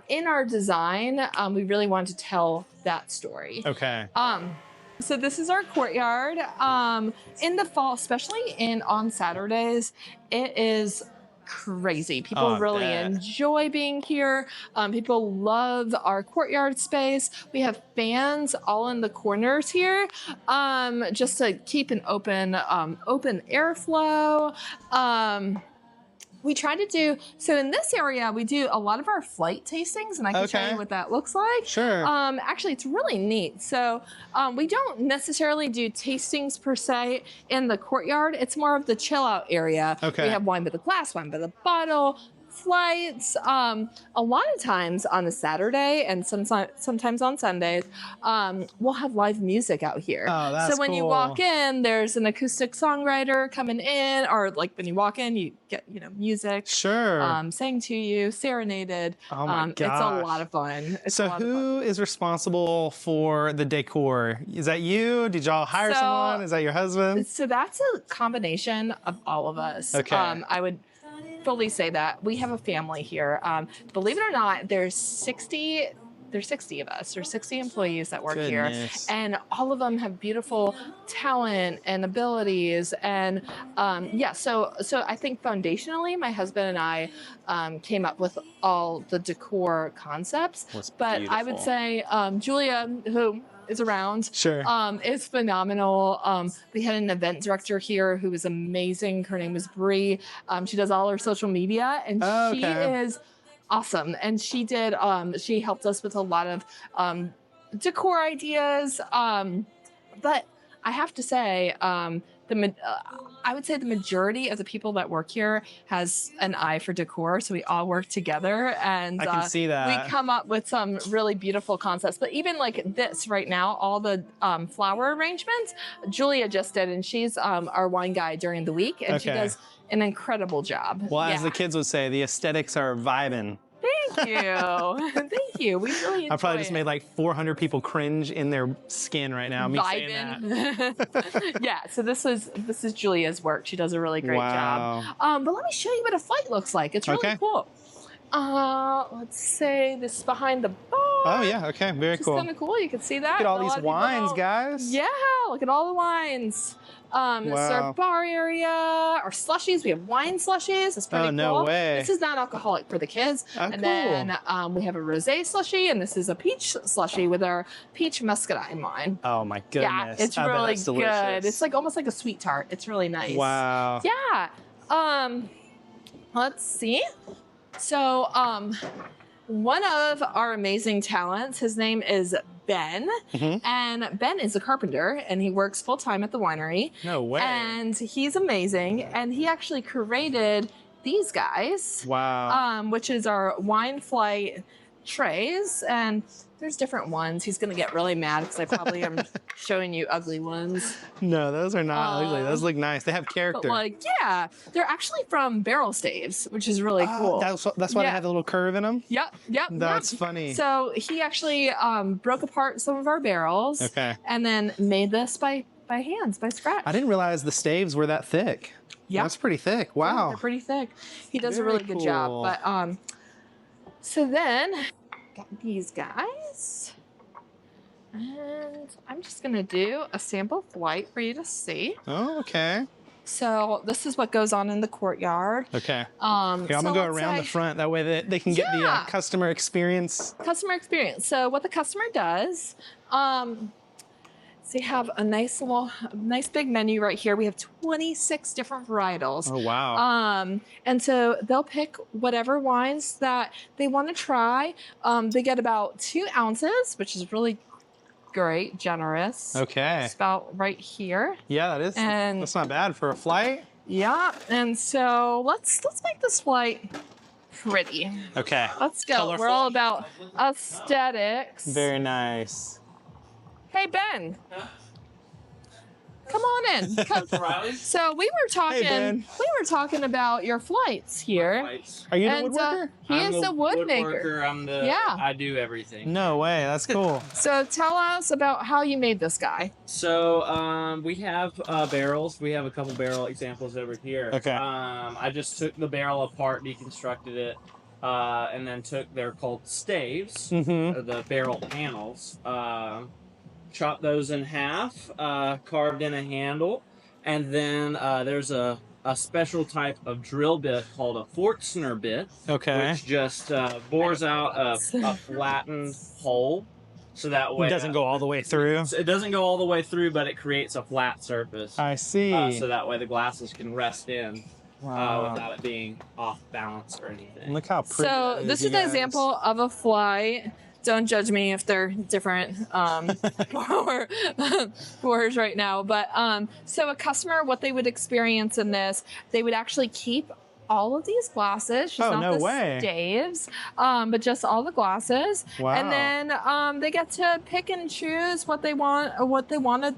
in our design, we really wanted to tell that story. Okay. So this is our courtyard. In the fall, especially on Saturdays, it is crazy. People really enjoy being here. People love our courtyard space. We have fans all in the corners here, just to keep an open airflow. We try to do, so in this area, we do a lot of our flight tastings, and I can show you what that looks like. Sure. Actually, it's really neat. So we don't necessarily do tastings per se in the courtyard. It's more of the chill out area. Okay. We have wine by the glass, wine by the bottle, flights. A lot of times on a Saturday and sometimes on Sundays, we'll have live music out here. Oh, that's so when you walk in, there's an acoustic songwriter coming in, or like when you walk in, you get music. Sure. Sang to you, serenaded. Oh my It's a lot of fun. So who is responsible for the decor? Is that you? Did y'all hire someone? Is that your husband? So that's a combination of all of us. Okay. I would fully say that we have a family here. Believe it or not, there's 60 of us. There's 60 employees that work here, and all of them have beautiful talent and abilities. And so I think foundationally, my husband and I came up with all the decor concepts. But I would say Julia, who is around, is phenomenal. We had an event director here who was amazing. Her name is Bree. She does all our social media, and she is awesome. And she helped us with a lot of decor ideas. But I have to say, I would say the majority of the people that work here has an eye for decor, so we all work together, and I can see that. we come up with some really beautiful concepts. But even like this right now, all the flower arrangements, Julia just did, and she's our wine guide during the week, and she does an incredible job. Well, as the kids would say, the aesthetics are vibing. Thank you. Thank you. We really enjoy I probably just made like 400 people cringe in their skin right now. Me saying that. Yeah, so this is Julia's work. She does a really great job. But let me show you what a flight looks like. It's really cool. Let's say this is behind the bar. Oh yeah, okay, very cool. It's kind of cool. You can see that. Look at all these wines, guys. Yeah, look at all the wines. This is our bar area, our slushies. We have wine slushies. It's pretty cool. No way. This is non-alcoholic for the kids. And then we have a rosé slushie, and this is a peach slushie with our peach muscadine wine. Oh my goodness. Yeah, it's really good. It's like almost like a sweet tart. It's really nice. Wow. Yeah. Let's see. So, one of our amazing talents, his name is Ben, and Ben is a carpenter, and he works full-time at the winery. No way. And he's amazing, and he actually curated these guys. Wow. Which is our wine flight trays, and there's different ones. He's gonna get really mad because I probably am showing you ugly ones. No, those are not ugly. Those look nice. They have character. But yeah, they're actually from barrel staves, which is really cool. That's why they have the little curve in them? Yep. That's funny. So he actually broke apart some of our barrels and then made this by hands, by scratch. I didn't realize the staves were that thick. Yeah. That's pretty thick. Wow. Yeah, they're pretty thick. He does a really good job. But so then got these guys. And I'm just gonna do a sample flight for you to see. Oh, okay. So this is what goes on in the courtyard. Okay. I'm gonna go around the front. That way that they can get the customer experience. Customer experience. So what the customer does, so you have a nice big menu right here. We have 26 different varietals. Oh, wow. And so they'll pick whatever wines that they want to try. They get about 2 ounces, which is really great, generous. Okay. It's about right here. Yeah, that is. And that's not bad for a flight. Yeah. And so let's make this flight pretty. Okay. Let's go. Colorful. We're all about aesthetics. Very nice. Hey, Ben. Come on in. Come. So we were talking about your flights here. Are you the woodworker? He is the woodmaker. I do everything. No way, that's cool. So tell us about how you made this guy. So we have barrels. We have a couple barrel examples over here. Okay. I just took the barrel apart, deconstructed it, and then they're called staves, the barrel panels. Chopped those in half, carved in a handle, and then there's a special type of drill bit called a Forstner bit, which just bores out a flattened hole, so that way it doesn't go all the way through. It doesn't go all the way through, but it creates a flat surface. I see. So that way the glasses can rest in without it being off balance or anything. Look how pretty. So this is an example of a flight. Don't judge me if they're different pours right now. But so a customer, what they would experience in this, they would actually keep all of these glasses, just not the staves, but just all the glasses. Wow. And then they get to pick and choose what they want, what they want to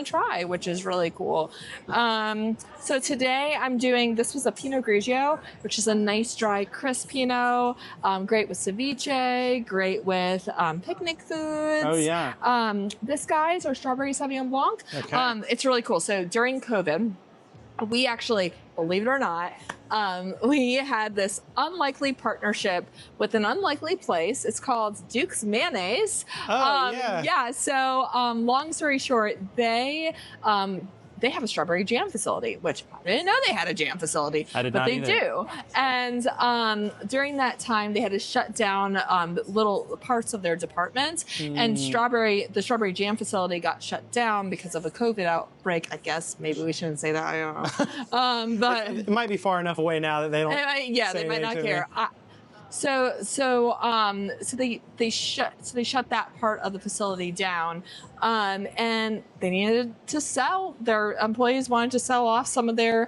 try, which is really cool. So today I'm doing, this was a Pinot Grigio, which is a nice dry crisp Pinot, great with ceviche, great with picnic foods. Oh yeah. This guy is our strawberry Sauvignon Blanc. Okay. It's really cool. So during COVID, we actually, believe it or not, we had this unlikely partnership with an unlikely place. It's called Duke's Mayonnaise. Oh, yeah. Yeah. So, long story short, they have a strawberry jam facility, which I didn't know they had a jam facility. I did but not they either. do. And during that time, they had to shut down little parts of their department. And the strawberry jam facility got shut down because of a COVID outbreak. I guess maybe we shouldn't say that. I don't know. But it might be far enough away now that they don't. They might not care. So they shut that part of the facility down, and they needed to sell. Their employees wanted to sell off some of their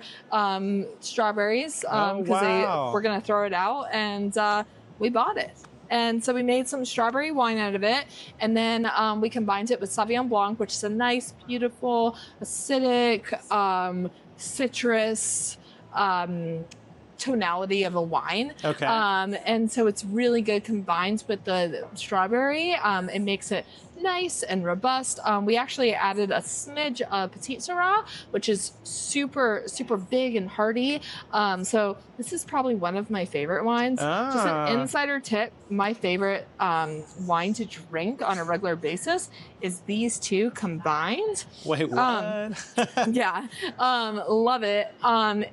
strawberries because they were going to throw it out, and we bought it. And so we made some strawberry wine out of it, and then we combined it with Sauvignon Blanc, which is a nice, beautiful, acidic, citrus. Tonality of a wine. Okay. And so it's really good combined with the strawberry. It makes it nice and robust. We actually added a smidge of Petit Syrah, which is super, super big and hearty. So this is probably one of my favorite wines. Just an insider tip, my favorite wine to drink on a regular basis is these two combined. Wait, what? Yeah, love it.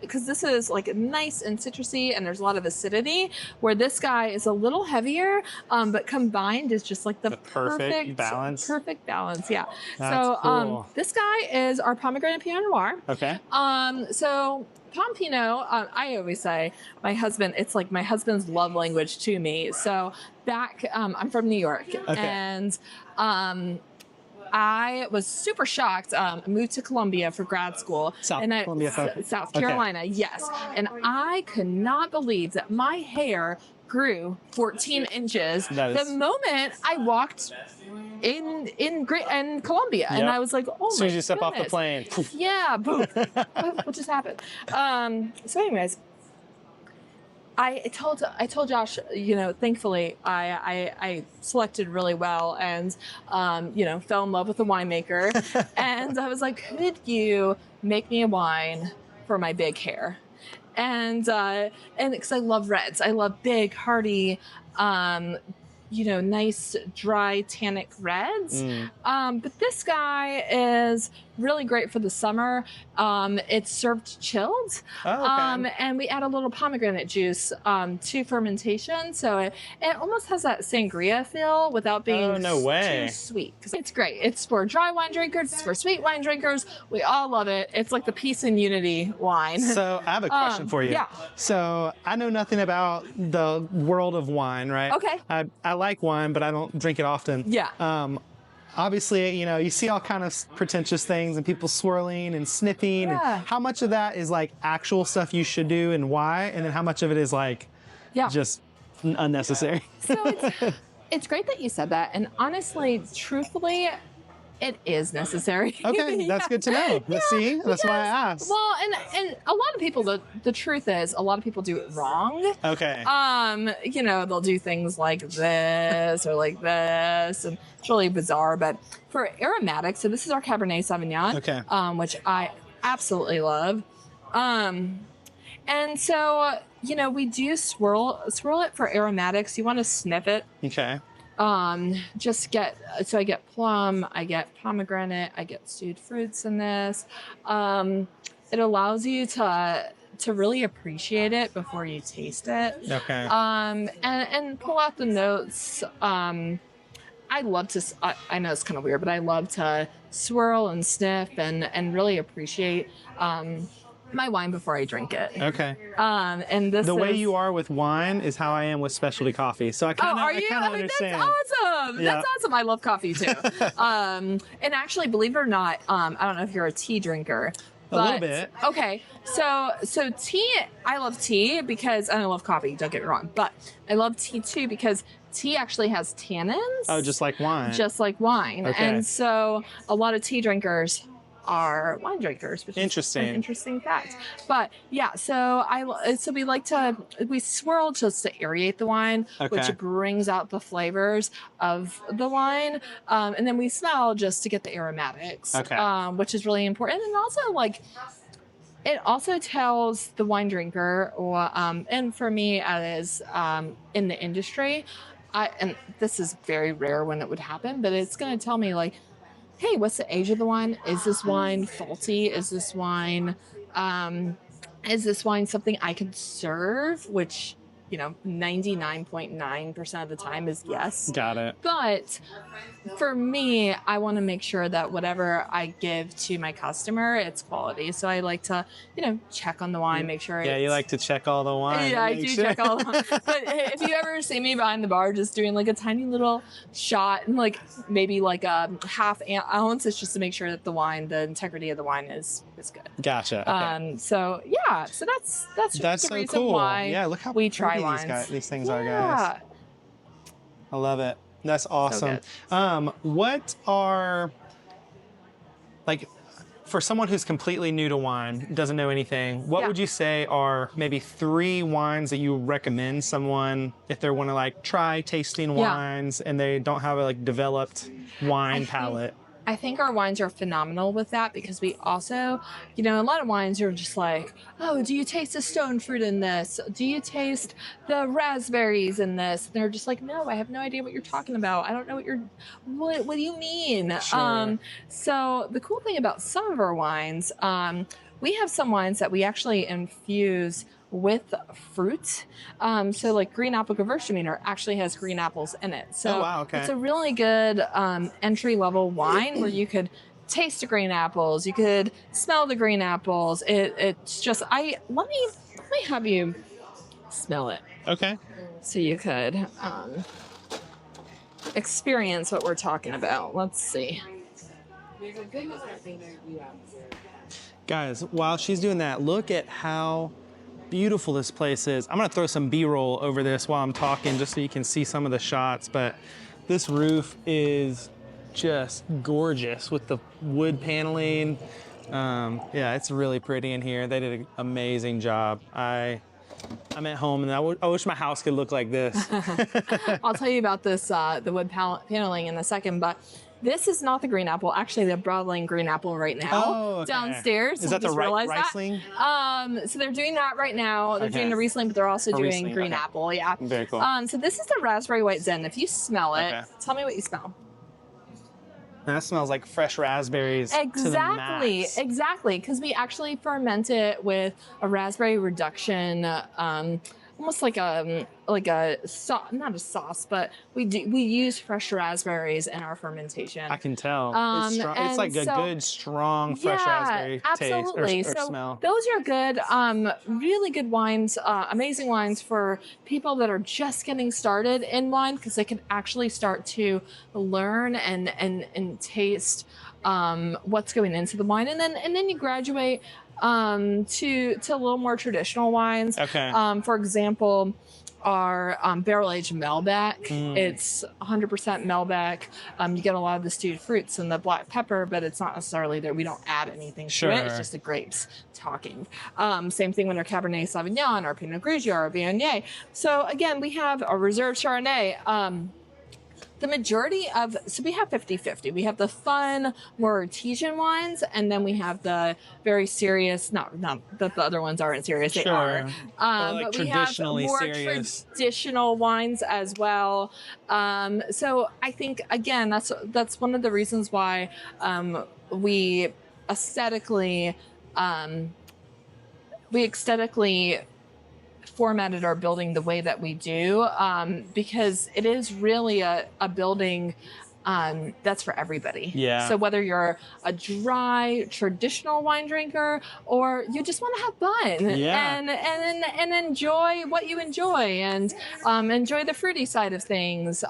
Because this is like nice and citrusy, and there's a lot of acidity. Where this guy is a little heavier, but combined is just like the perfect balance. Perfect balance. Yeah. That's cool. This guy is our pomegranate Pinot Noir. Okay. So Pom Pinot, I always say my husband, it's like my husband's love language to me. So I'm from New York, and I was super shocked. I moved to Columbia for grad school. South Carolina, yes. And I could not believe that my hair grew 14 inches the moment I walked in Columbia. Yep. And I was like, oh my As soon as you step off the plane. Yeah, boom. What just happened? So anyways, I told Josh, thankfully I selected really well and, fell in love with the winemaker. And I was like, could you make me a wine for my big hair? And because I love reds, I love big, hearty, nice, dry, tannic reds. But this guy is really great for the summer. It's served chilled. And we add a little pomegranate juice to fermentation. So it almost has that sangria feel without being too sweet. It's great. It's for dry wine drinkers. It's for sweet wine drinkers. We all love it. It's like the peace and unity wine. So I have a question for you. Yeah. So I know nothing about the world of wine, right? Okay. I like wine, but I don't drink it often. Yeah. Obviously, you see all kind of pretentious things and people swirling and sniffing. Yeah. And how much of that is like actual stuff you should do and why? And then how much of it is like just unnecessary? So it's great that you said that. And honestly, truthfully, It is necessary. Okay, that's good to know. Let's see. That's why I asked. Well, and a lot of people, the truth is, a lot of people do it wrong. Okay. You know, they'll do things like this or like this, and it's really bizarre. But for aromatics, so this is our Cabernet Sauvignon, okay, which I absolutely love. And so, you know, we do swirl it for aromatics. You want to sniff it. Okay. So I get plum, I get pomegranate, I get stewed fruits in this. It allows you to really appreciate it before you taste it. Okay. And pull out the notes. I love to, I know it's kind of weird, but I love to swirl and sniff and really appreciate, my wine before I drink it. Okay. And this the way you are with wine is how I am with specialty coffee. So I kind of understand. That's awesome. Yeah. That's awesome. I love coffee too. And actually, believe it or not, I don't know if you're a tea drinker. A little bit. Okay. So tea, I love tea because, and I love coffee, don't get me wrong, but I love tea too because tea actually has tannins. Oh, just like wine. Just like wine. Okay. And so a lot of tea drinkers are wine drinkers, which is an interesting fact. But yeah, so we swirl just to aerate the wine, which brings out the flavors of the wine, and then we smell just to get the aromatics, which is really important. And also, like, it also tells the wine drinker, or and for me as in the industry, and this is very rare when it would happen, but it's going to tell me, like, hey, what's the age of the wine? Is this wine faulty? Is this wine something I could serve? Which, you know, 99.9% of the time is yes. Got it. But for me, I want to make sure that whatever I give to my customer, it's quality. So I like to, you know, check on the wine, make sure. Yeah, you like to check all the wine. Yeah, I do check all the wine. But if you ever see me behind the bar just doing like a tiny little shot and like maybe like a half ounce, it's just to make sure that the integrity of the wine is good. Gotcha. Okay. So yeah, so that's the so reason cool. why yeah, look how we try pretty wines. these things are, guys. I love it. That's awesome. So what are, like, for someone who's completely new to wine, doesn't know anything, what would you say are maybe 3 wines that you recommend someone if they want to like try tasting wines and they don't have a like developed wine palate? I think our wines are phenomenal with that because we also, you know, a lot of wines are just like, oh, do you taste the stone fruit in this? Do you taste the raspberries in this? And they're just like, no, I have no idea what you're talking about. I don't know what do you mean? Sure. So the cool thing about some of our wines, we have some wines that we actually infuse with fruit. So like green apple Gewürztraminer actually has green apples in it. So it's a really good entry level wine where you could taste the green apples, you could smell the green apples. It's just let me have you smell it. Okay. So you could experience what we're talking about. Let's see. Guys, while she's doing that, look at how beautiful this place is. I'm gonna throw some B-roll over this while I'm talking just so you can see some of the shots, but this roof is just gorgeous with the wood paneling. Yeah, it's really pretty in here. They did an amazing job. I'm at home and I wish my house could look like this. I'll tell you about this, the wood paneling in a second, but this is not the green apple. Actually, they're bottling green apple right now downstairs. Is that the Riesling? So they're doing that right now. They're doing the Riesling, but they're also doing Riesling, green apple. Yeah. Very cool. So this is the raspberry white Zen. If you smell it, tell me what you smell. That smells like fresh raspberries. Exactly, to the max. exactly. Because we actually ferment it with a raspberry reduction, almost like a not a sauce, but we use fresh raspberries in our fermentation. I can tell. It's strong. It's like a good, strong, fresh raspberry taste or smell. Those are good, really good wines, amazing wines for people that are just getting started in wine because they can actually start to learn and taste what's going into the wine, and then you graduate to a little more traditional wines. Okay. For example, our barrel aged Malbec. It's 100% Malbec. You get a lot of the stewed fruits and the black pepper, but it's not necessarily there. We don't add anything to it. It's just the grapes talking. Same thing with our Cabernet Sauvignon, our Pinot Grigio, our Viognier. So again, we have a reserve Chardonnay. The majority of, so we have 50-50. We have the fun, more artesian wines, and then we have the very serious, not that the other ones aren't serious, they are. Like but we have more traditional wines as well. So I think, again, that's one of the reasons why we aesthetically formatted our building the way that we do, because it is really a building that's for everybody. Yeah. So whether you're a dry traditional wine drinker or you just want to have fun and enjoy what you enjoy and enjoy the fruity side of things.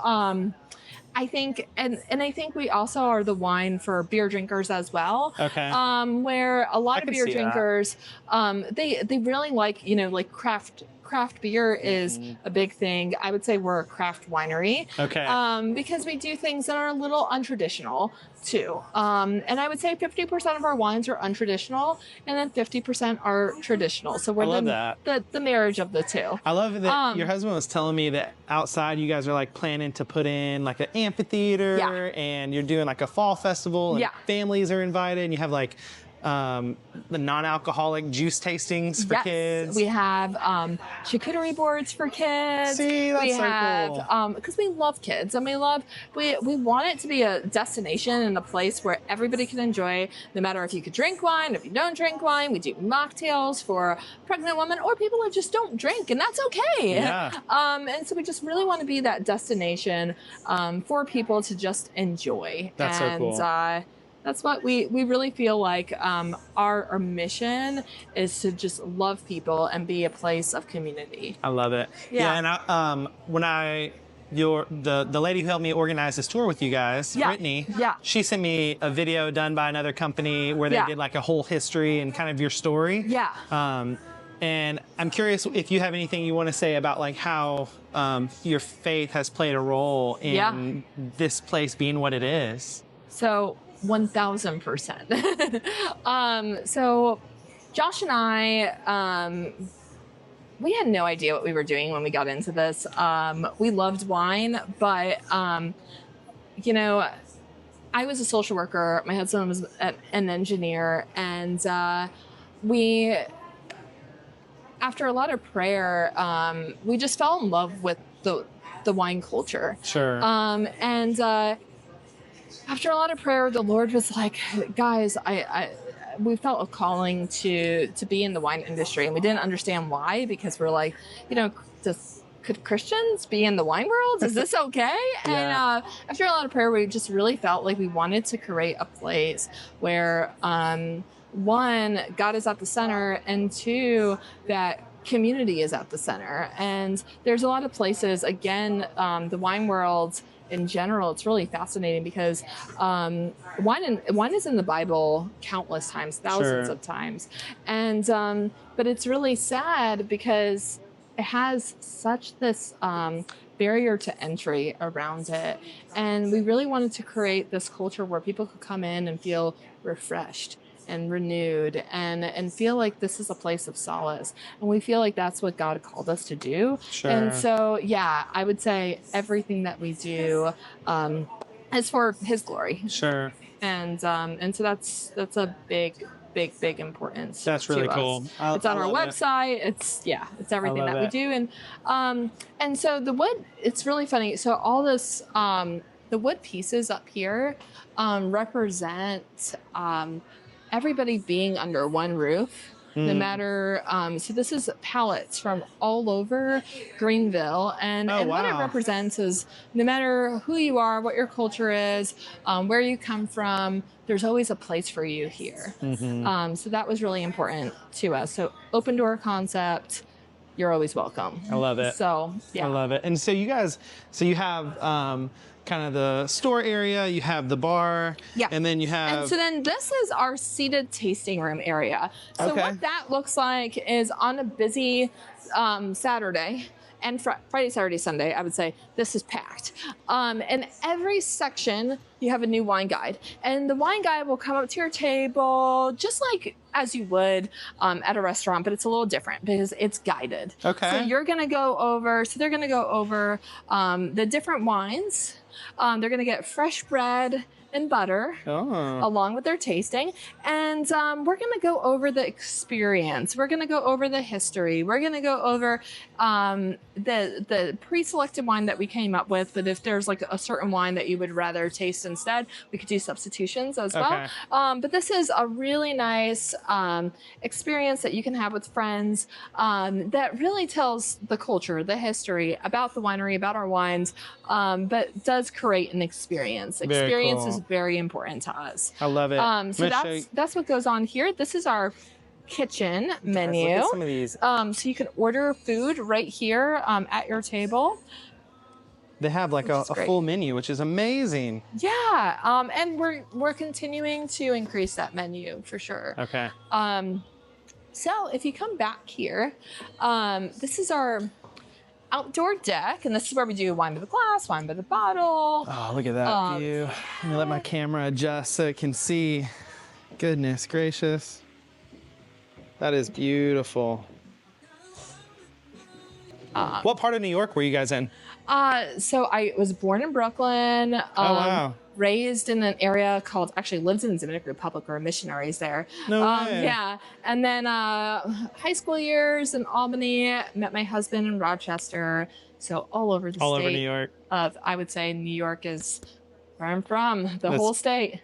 I think, and I think we also are the wine for beer drinkers as well. Okay. Where a lot of beer drinkers, they really like, like craft beer is a big thing. I would say we're a craft winery. Okay. Because we do things that are a little untraditional too. And I would say 50% of our wines are untraditional and then 50% are traditional. So we're the marriage of the two. I love that your husband was telling me that outside you guys are like planning to put in like an amphitheater and you're doing like a fall festival and families are invited and you have like the non-alcoholic juice tastings for kids. We have charcuterie boards for kids. See, that's so cool. Because we love kids and we want it to be a destination and a place where everybody can enjoy, no matter if you could drink wine, if you don't drink wine. We do mocktails for pregnant women or people that just don't drink, and that's okay. Yeah. And so we just really want to be that destination for people to just enjoy. That's so cool. That's what we really feel like our mission is to just love people and be a place of community. I love it. Yeah, and the lady who helped me organize this tour with you guys, Brittany, she sent me a video done by another company where they did like a whole history and kind of your story. Yeah. And I'm curious if you have anything you want to say about like how your faith has played a role in this place being what it is. So 1000%. So Josh and I, we had no idea what we were doing when we got into this. We loved wine, but, I was a social worker. My husband was an engineer. And after a lot of prayer, we just fell in love with the wine culture. Sure. After a lot of prayer, the Lord was like, guys, we felt a calling to be in the wine industry. And we didn't understand why, because we're like, could Christians be in the wine world? Is this okay? And after a lot of prayer, we just really felt like we wanted to create a place where, one, God is at the center, and two, that community is at the center. And there's a lot of places, again, the wine world in general, it's really fascinating because wine is in the Bible countless times, thousands of times. And but it's really sad because it has such this barrier to entry around it. And we really wanted to create this culture where people could come in and feel refreshed and renewed and feel like this is a place of solace. And we feel like that's what God called us to do. Sure. And so, I would say everything that we do is for His glory. Sure. And so that's a big importance. That's really cool. It's on our website. It's everything that we do. And so the wood, it's really funny. So all this, the wood pieces up here represent everybody being under one roof, no matter, so this is pallets from all over Greenville. And what it represents is no matter who you are, what your culture is, where you come from, there's always a place for you here. So that was really important to us. So open door concept, you're always welcome. I love it. So, I love it. And so you guys, you have kind of the store area, you have the bar, and then you have... And so then this is our seated tasting room area. So what that looks like is on a busy Saturday and Friday, Saturday, Sunday, I would say this is packed. And every section, you have a new wine guide. And the wine guide will come up to your table just like as you would at a restaurant, but it's a little different because it's guided. Okay. So they're going to go over the different wines. They're going to get fresh bread and butter along with their tasting. And we're going to go over the experience. We're going to go over the history. We're going to go over the pre-selected wine that we came up with. But if there's like a certain wine that you would rather taste instead, we could do substitutions as well. But this is a really nice experience that you can have with friends that really tells the culture, the history about the winery, about our wines, but does create an experience. Experience is very important to us. I love it. So that's what goes on here. This is our kitchen menu. Guys, look at some of these. So you can order food right here at your table. They have like a full menu, which is amazing. Yeah, and we're continuing to increase that menu for sure. Okay. So if you come back here, this is our outdoor deck, and this is where we do wine by the glass, wine by the bottle. Oh, look at that view. Let me let my camera adjust so it can see. Goodness gracious. That is beautiful. What part of New York were you guys in? So I was born in Brooklyn. Oh, wow. Raised in an area called, actually lived in the Dominican Republic, or missionaries there. No way. Yeah. And then high school years in Albany, met my husband in Rochester. So all over the state. All over New York. I would say New York is where I'm from, whole state.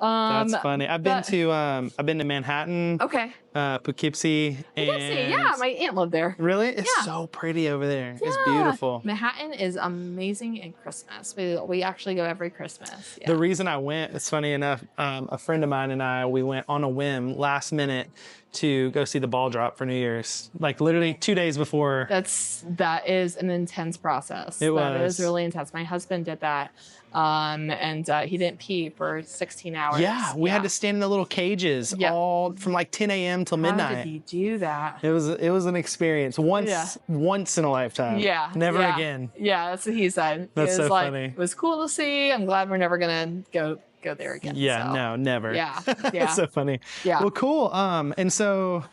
That's funny. I've been to Manhattan. Okay. Poughkeepsie. Poughkeepsie, yeah, my aunt lived there. Really? It's so pretty over there. Yeah. It's beautiful. Manhattan is amazing in Christmas. We actually go every Christmas. Yeah. The reason I went, it's funny enough, a friend of mine and I, we went on a whim last minute to go see the ball drop for New Year's. Like literally 2 days before. That is an intense process. That is really intense. My husband did that. And he didn't pee for 16 hours. Yeah, we had to stand in the little cages all from like 10 a.m. till midnight. How did he do that? It was an experience once in a lifetime. Yeah. Never again. Yeah, that's what he said. That's so funny. It was cool to see. I'm glad we're never gonna go there again. Yeah, so. No, never. Yeah. It's so funny. Yeah. Well, cool. And so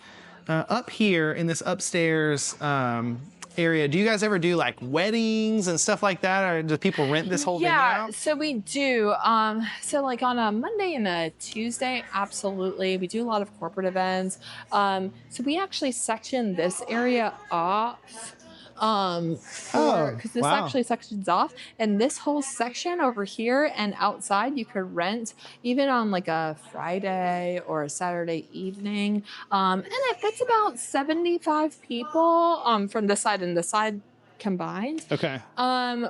up here in this upstairs area, do you guys ever do like weddings and stuff like that, or do people rent this whole venue out? Yeah, so we do. So like on a Monday and a Tuesday, absolutely. We do a lot of corporate events. So we actually section this area off. Because this actually sections off, and this whole section over here and outside you could rent even on like a Friday or a Saturday evening, and it fits about 75 people from this side and this side combined. Okay.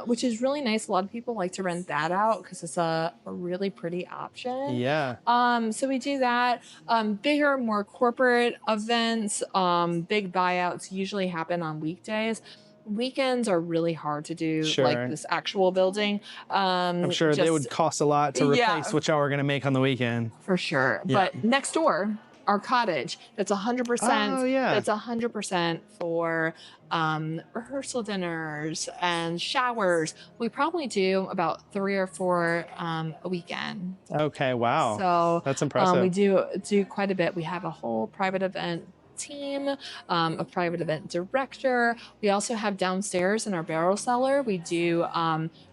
Which is really nice. A lot of people like to rent that out because it's a really pretty option. Yeah. So we do that. Bigger, more corporate events, big buyouts usually happen on weekdays. Weekends are really hard to do, like this actual building. I'm sure they would cost a lot to replace what y'all were going to make on the weekend. For sure. Yeah. But next door, our cottage, that's 100%. That's 100% for rehearsal dinners and showers. We probably do about 3 or 4 a weekend. Okay, wow. So that's impressive. We do quite a bit. We have a whole private event team, a private event director. We also have downstairs in our barrel cellar, we do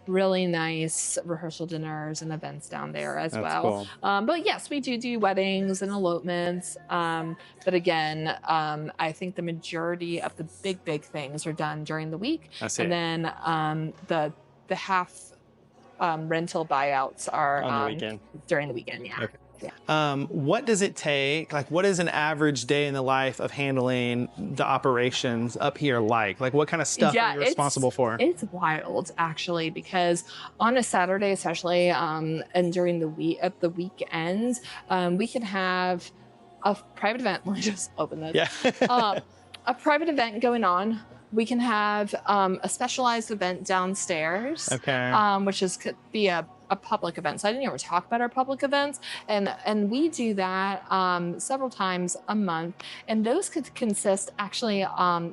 really nice rehearsal dinners and events down there as well. Cool. But yes, we do weddings and elopements. But again, I think the majority of the big things are done during the week. And then the half rental buyouts are on the weekend. During the weekend. Yeah. Okay. Yeah. What does it take? Like, what is an average day in the life of handling the operations up here like? Like, what kind of stuff are you responsible for? It's wild, actually, because on a Saturday, especially, and during the weekends, we can have a private event. Let me just open this. Yeah. A private event going on. We can have a specialized event downstairs, which could be a a public event. So I didn't ever talk about our public events, and we do that several times a month, and those could consist actually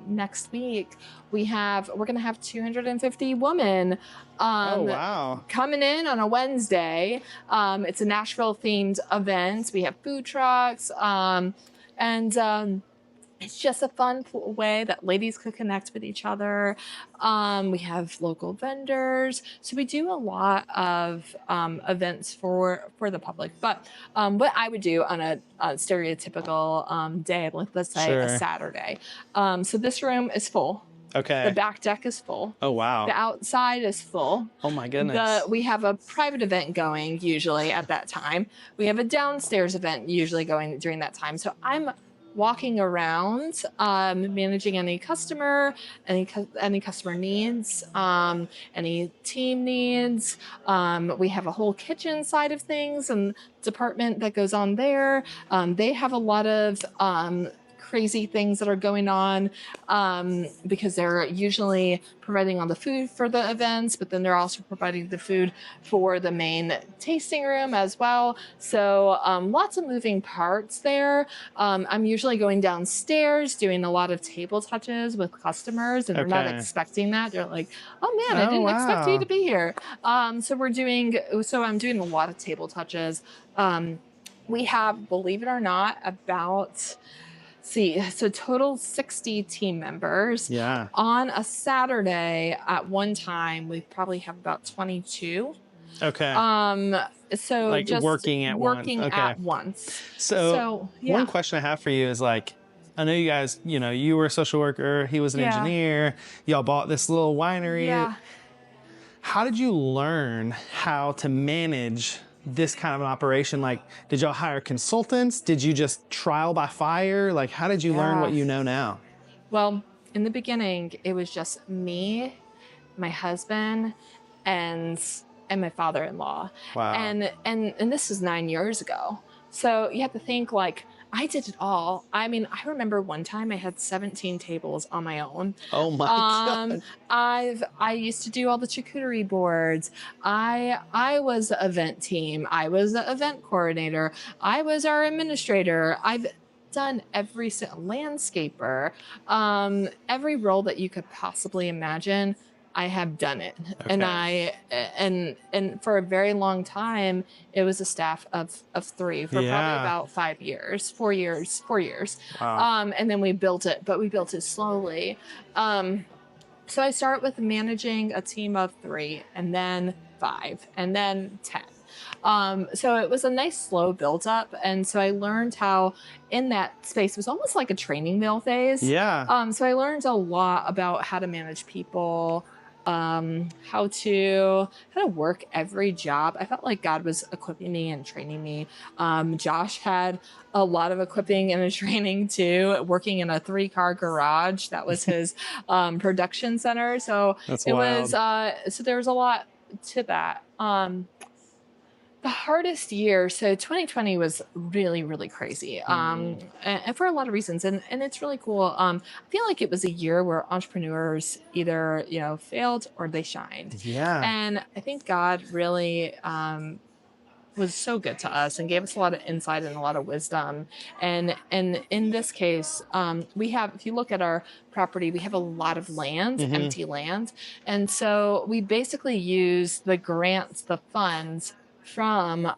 next week we're going to have 250 women Oh, wow. coming in on a Wednesday. It's a Nashville themed event. We have food trucks, and it's just a fun way that ladies could connect with each other. We have local vendors. So we do a lot of events for the public. But what I would do on a stereotypical day, like let's say Sure. a Saturday. So this room is full. Okay. The back deck is full. Oh, wow. The outside is full. Oh, my goodness. We have a private event going usually at that time. We have a downstairs event usually going during that time. So I'm walking around, managing any customer, any customer needs, any team needs. We have a whole kitchen side of things and department that goes on there. They have a lot of crazy things that are going on because they're usually providing all the food for the events, but then they're also providing the food for the main tasting room as well. So lots of moving parts there. I'm usually going downstairs doing a lot of table touches with customers, and they're not expecting that. They're like, oh man, I didn't expect you to be here. So I'm doing a lot of table touches. We have, believe it or not, about so total 60 team members. Yeah. On a Saturday at one time, we probably have about 22. Okay. So like just working at once. So yeah. One question I have for you is like, I know you guys, you were a social worker, he was an engineer, y'all bought this little winery. Yeah. How did you learn how to manage this kind of an operation? Like, did y'all hire consultants? Did you just trial by fire? Like, how did you learn what you know now? Well, in the beginning, it was just me, my husband, and my father-in-law. Wow. And this is 9 years ago. So you have to think, like, I did it all. I mean, I remember one time I had 17 tables on my own. Oh my God. I used to do all the charcuterie boards. I was the event team. I was the event coordinator. I was our administrator. I've done every landscaper, every role that you could possibly imagine. I have done it. Okay. And for a very long time, it was a staff of 3 for probably about 5 years, 4 years. Wow. And then we built it, but we built it slowly. So I start with managing a team of 3, and then 5, and then 10. So it was a nice slow build up. And so I learned how in that space, it was almost like a training wheel phase. Yeah. So I learned a lot about how to manage people, how to work every job. I felt like God was equipping me and training me. Josh had a lot of equipping and training too, working in a 3-car garage. That was his production center. So That's it wild. was so there was a lot to that. The hardest year, so 2020 was really, really crazy, and for a lot of reasons, and it's really cool. I feel like it was a year where entrepreneurs either failed or they shined. Yeah. And I think God really was so good to us and gave us a lot of insight and a lot of wisdom. And in this case, we have, if you look at our property, we have a lot of land, empty land, and so we basically use the grants, the funds from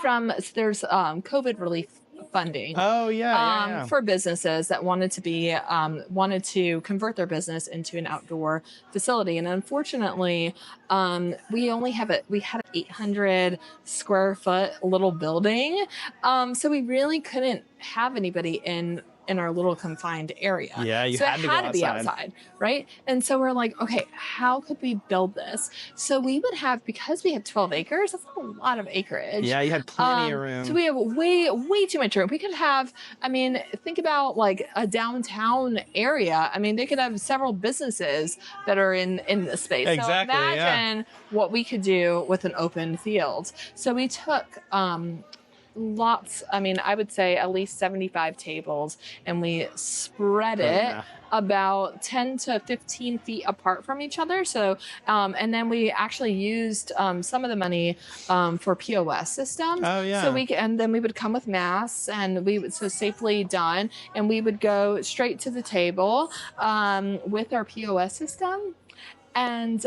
there's COVID relief funding. Oh yeah. For businesses that wanted to convert their business into an outdoor facility. And unfortunately, we had an 800 square foot little building. So we really couldn't have anybody in our little confined area. Yeah, so it had to be outside, right? And so we're like, okay, how could we build this? So we would have, because we had 12 acres, that's a lot of acreage. Yeah, you had plenty of room. So we have way too much room. We could have, think about like a downtown area. They could have several businesses that are in the space. Exactly, so imagine what we could do with an open field. So we took lots. I mean, I would say at least 75 tables, and we spread it about 10 to 15 feet apart from each other. So, and then we actually used some of the money for POS systems. Oh yeah. So and then we would come with masks, and we would safely done, and we would go straight to the table with our POS system, and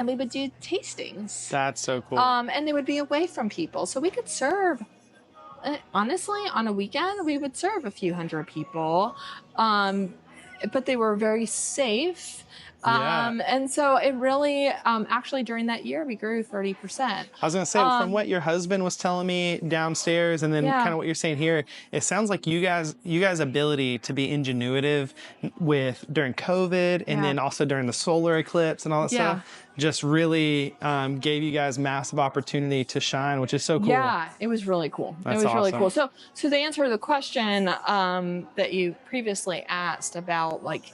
we would do tastings. That's so cool. And they would be away from people, so we could serve. Honestly, on a weekend, we would serve a few hundred people, but they were very safe. And so it really, actually during that year, we grew 30%. I was going to say, from what your husband was telling me downstairs, and then kind of what you're saying here, it sounds like you guys' ability to be ingenuitive during COVID, and then also during the solar eclipse and all that stuff, just really gave you guys massive opportunity to shine, which is so cool. Yeah, it was really cool. That's it was really awesome. cool. So to answer the question that you previously asked about, like,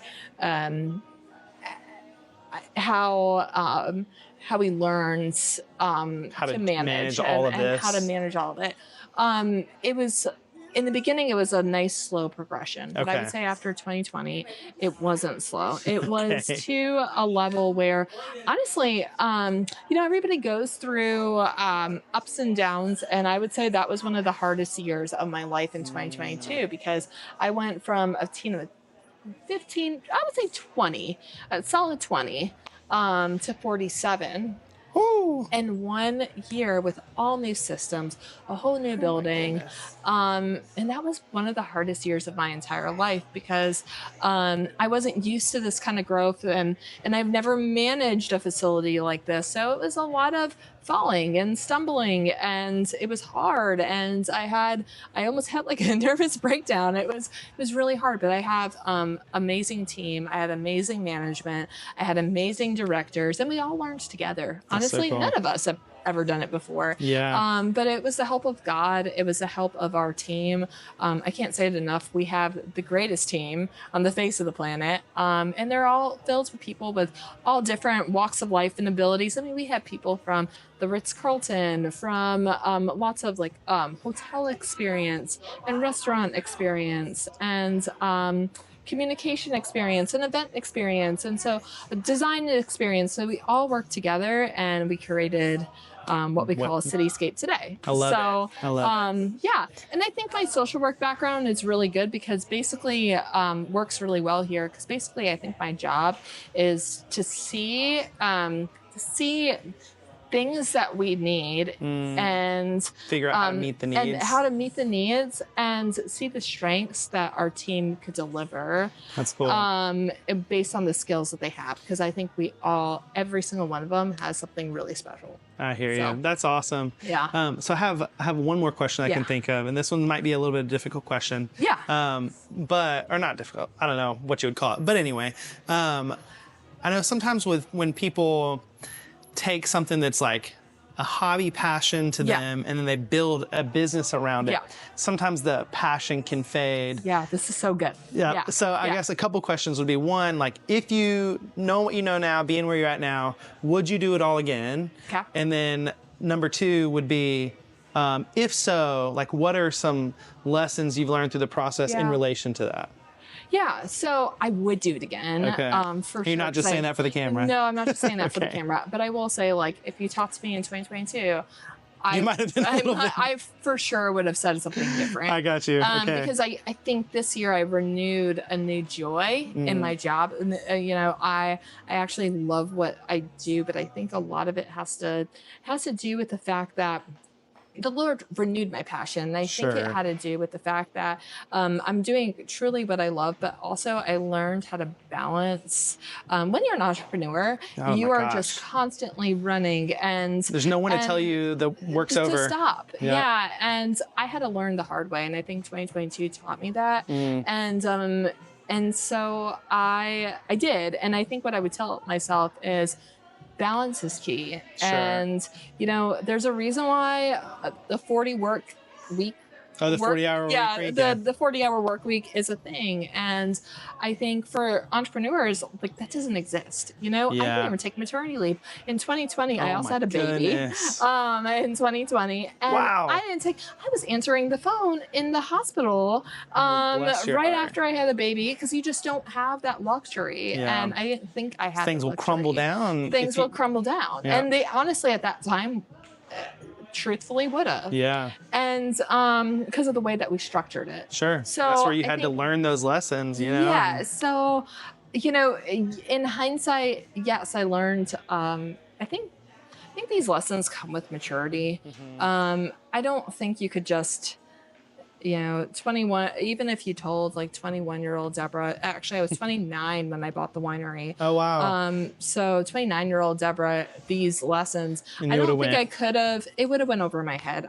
how we learned how to manage all of this, and how to manage all of it. It was, in the beginning, it was a nice slow progression, but I would say after 2020, it wasn't slow. It was to a level where, honestly, everybody goes through ups and downs, and I would say that was one of the hardest years of my life in 2022, because I went from a team of 15, I would say 20, a solid 20, to 47. Ooh. In 1 year, with all new systems, a whole new building. And that was one of the hardest years of my entire life, because I wasn't used to this kind of growth, and I've never managed a facility like this. So it was a lot of falling and stumbling, and it was hard, and I almost had like a nervous breakdown. It was really hard, but I have amazing team. I had amazing management. I had amazing directors, and we all learned together. Honestly, so cool. None of us have ever done it before. Yeah. But it was the help of God. It was the help of our team. I can't say it enough. We have the greatest team on the face of the planet. And they're all filled with people with all different walks of life and abilities. I mean, we have people from the Ritz-Carlton, from lots of like hotel experience and restaurant experience, and communication experience and event experience, and so design experience. So we all worked together, and we created what we call a Cityscape today. I love it. I love it. Yeah. And I think my social work background is really good, because basically works really well here. Because basically I think my job is to see things that we need and figure out how to meet the needs. And how to meet the needs, and see the strengths that our team could deliver. That's cool. Based on the skills that they have, because I think every single one of them has something really special. I hear you. That's awesome. Yeah. So I have one more question I can think of, and this one might be a little bit of a difficult question. Yeah. Or not difficult. I don't know what you would call it. But anyway, I know sometimes when people take something that's like a hobby passion to them, and then they build a business around it. Sometimes the passion can fade. Yeah, this is so good. Yeah. So I guess a couple questions would be, one, like, if you know what you know now, being where you're at now, would you do it all again? Okay. And then number two would be, if so, like, what are some lessons you've learned through the process in relation to that? Yeah, so I would do it again. Okay. For You're not just saying that for the camera. No, I'm not just saying that for the camera. But I will say, like, if you talked to me in 2022, you might have been a little bit. I for sure would have said something different. I got you. Okay. Because I think this year I renewed a new joy in my job. And, I actually love what I do, but I think a lot of it has to do with the fact that the Lord renewed my passion. And I think it had to do with the fact that I'm doing truly what I love, but also I learned how to balance. When you're an entrepreneur, you are just constantly running, and there's no one to tell you the work's over. To stop. Yeah. And I had to learn the hard way. And I think 2022 taught me that. And so I did. And I think what I would tell myself is, balance is key. And, there's a reason why the 40 work week Oh, the 40-hour yeah, work week. the 40-hour work week is a thing, and I think for entrepreneurs, like that doesn't exist. You know, I didn't even take maternity leave in 2020. I also had a baby. In 2020, and I was answering the phone in the hospital right after I had a baby, because you just don't have that luxury, and I didn't think I had. Things will crumble down. Things will crumble down, and they honestly at that time. Truthfully would have. Yeah. And because of the way that we structured it. Sure. So that's where you had to learn those lessons, you know? Yeah. So, you know, in hindsight, yes, I learned, I think these lessons come with maturity. I don't think you could just, you know, 21, even if you told like 21-year-old Deborah, actually I was 29 when I bought the winery. Oh, wow. So 29-year-old Deborah, these lessons, I don't think I could have, it would have went over my head.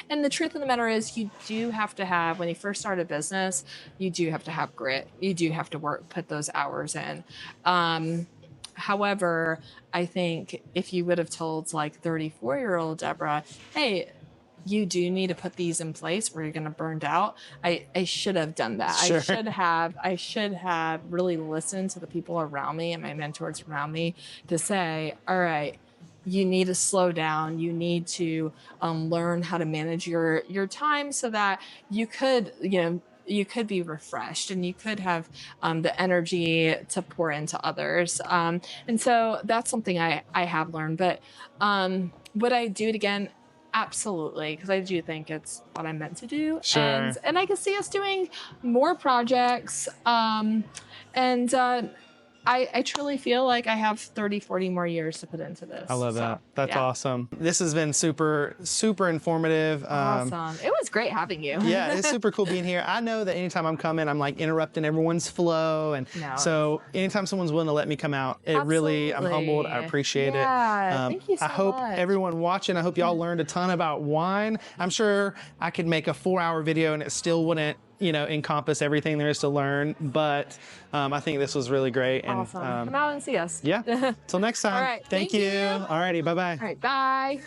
And the truth of the matter is you do have to have, when you first start a business, you do have to have grit. You do have to put those hours in. However, I think if you would have told like 34-year-old Deborah, hey, you do need to put these in place where you're going to burn out. I should have done that. Sure. I should have really listened to the people around me and my mentors around me to say, all right, you need to slow down. You need to learn how to manage your time so that you could, you know, you could be refreshed and you could have the energy to pour into others. And so that's something I have learned. But would I do it again? Absolutely, because I do think it's what I'm meant to do. Sure. And I can see us doing more projects. I truly feel like I have 30, 40 more years to put into this. I love that. That's awesome. This has been super, super informative. Awesome. It was great having you. Yeah, it's super cool being here. I know that anytime I'm coming, I'm like interrupting everyone's flow. And so anytime someone's willing to let me come out, it really, I'm humbled. I appreciate it. Thank you so much. I hope everyone watching, I hope y'all learned a ton about wine. I'm sure I could make a 4-hour video and it still wouldn't, you know, encompass everything there is to learn. But I think this was really great. And, awesome. Come out and see us. Yeah. Till next time. All right. Thank you. All righty. Bye-bye. All right. Bye.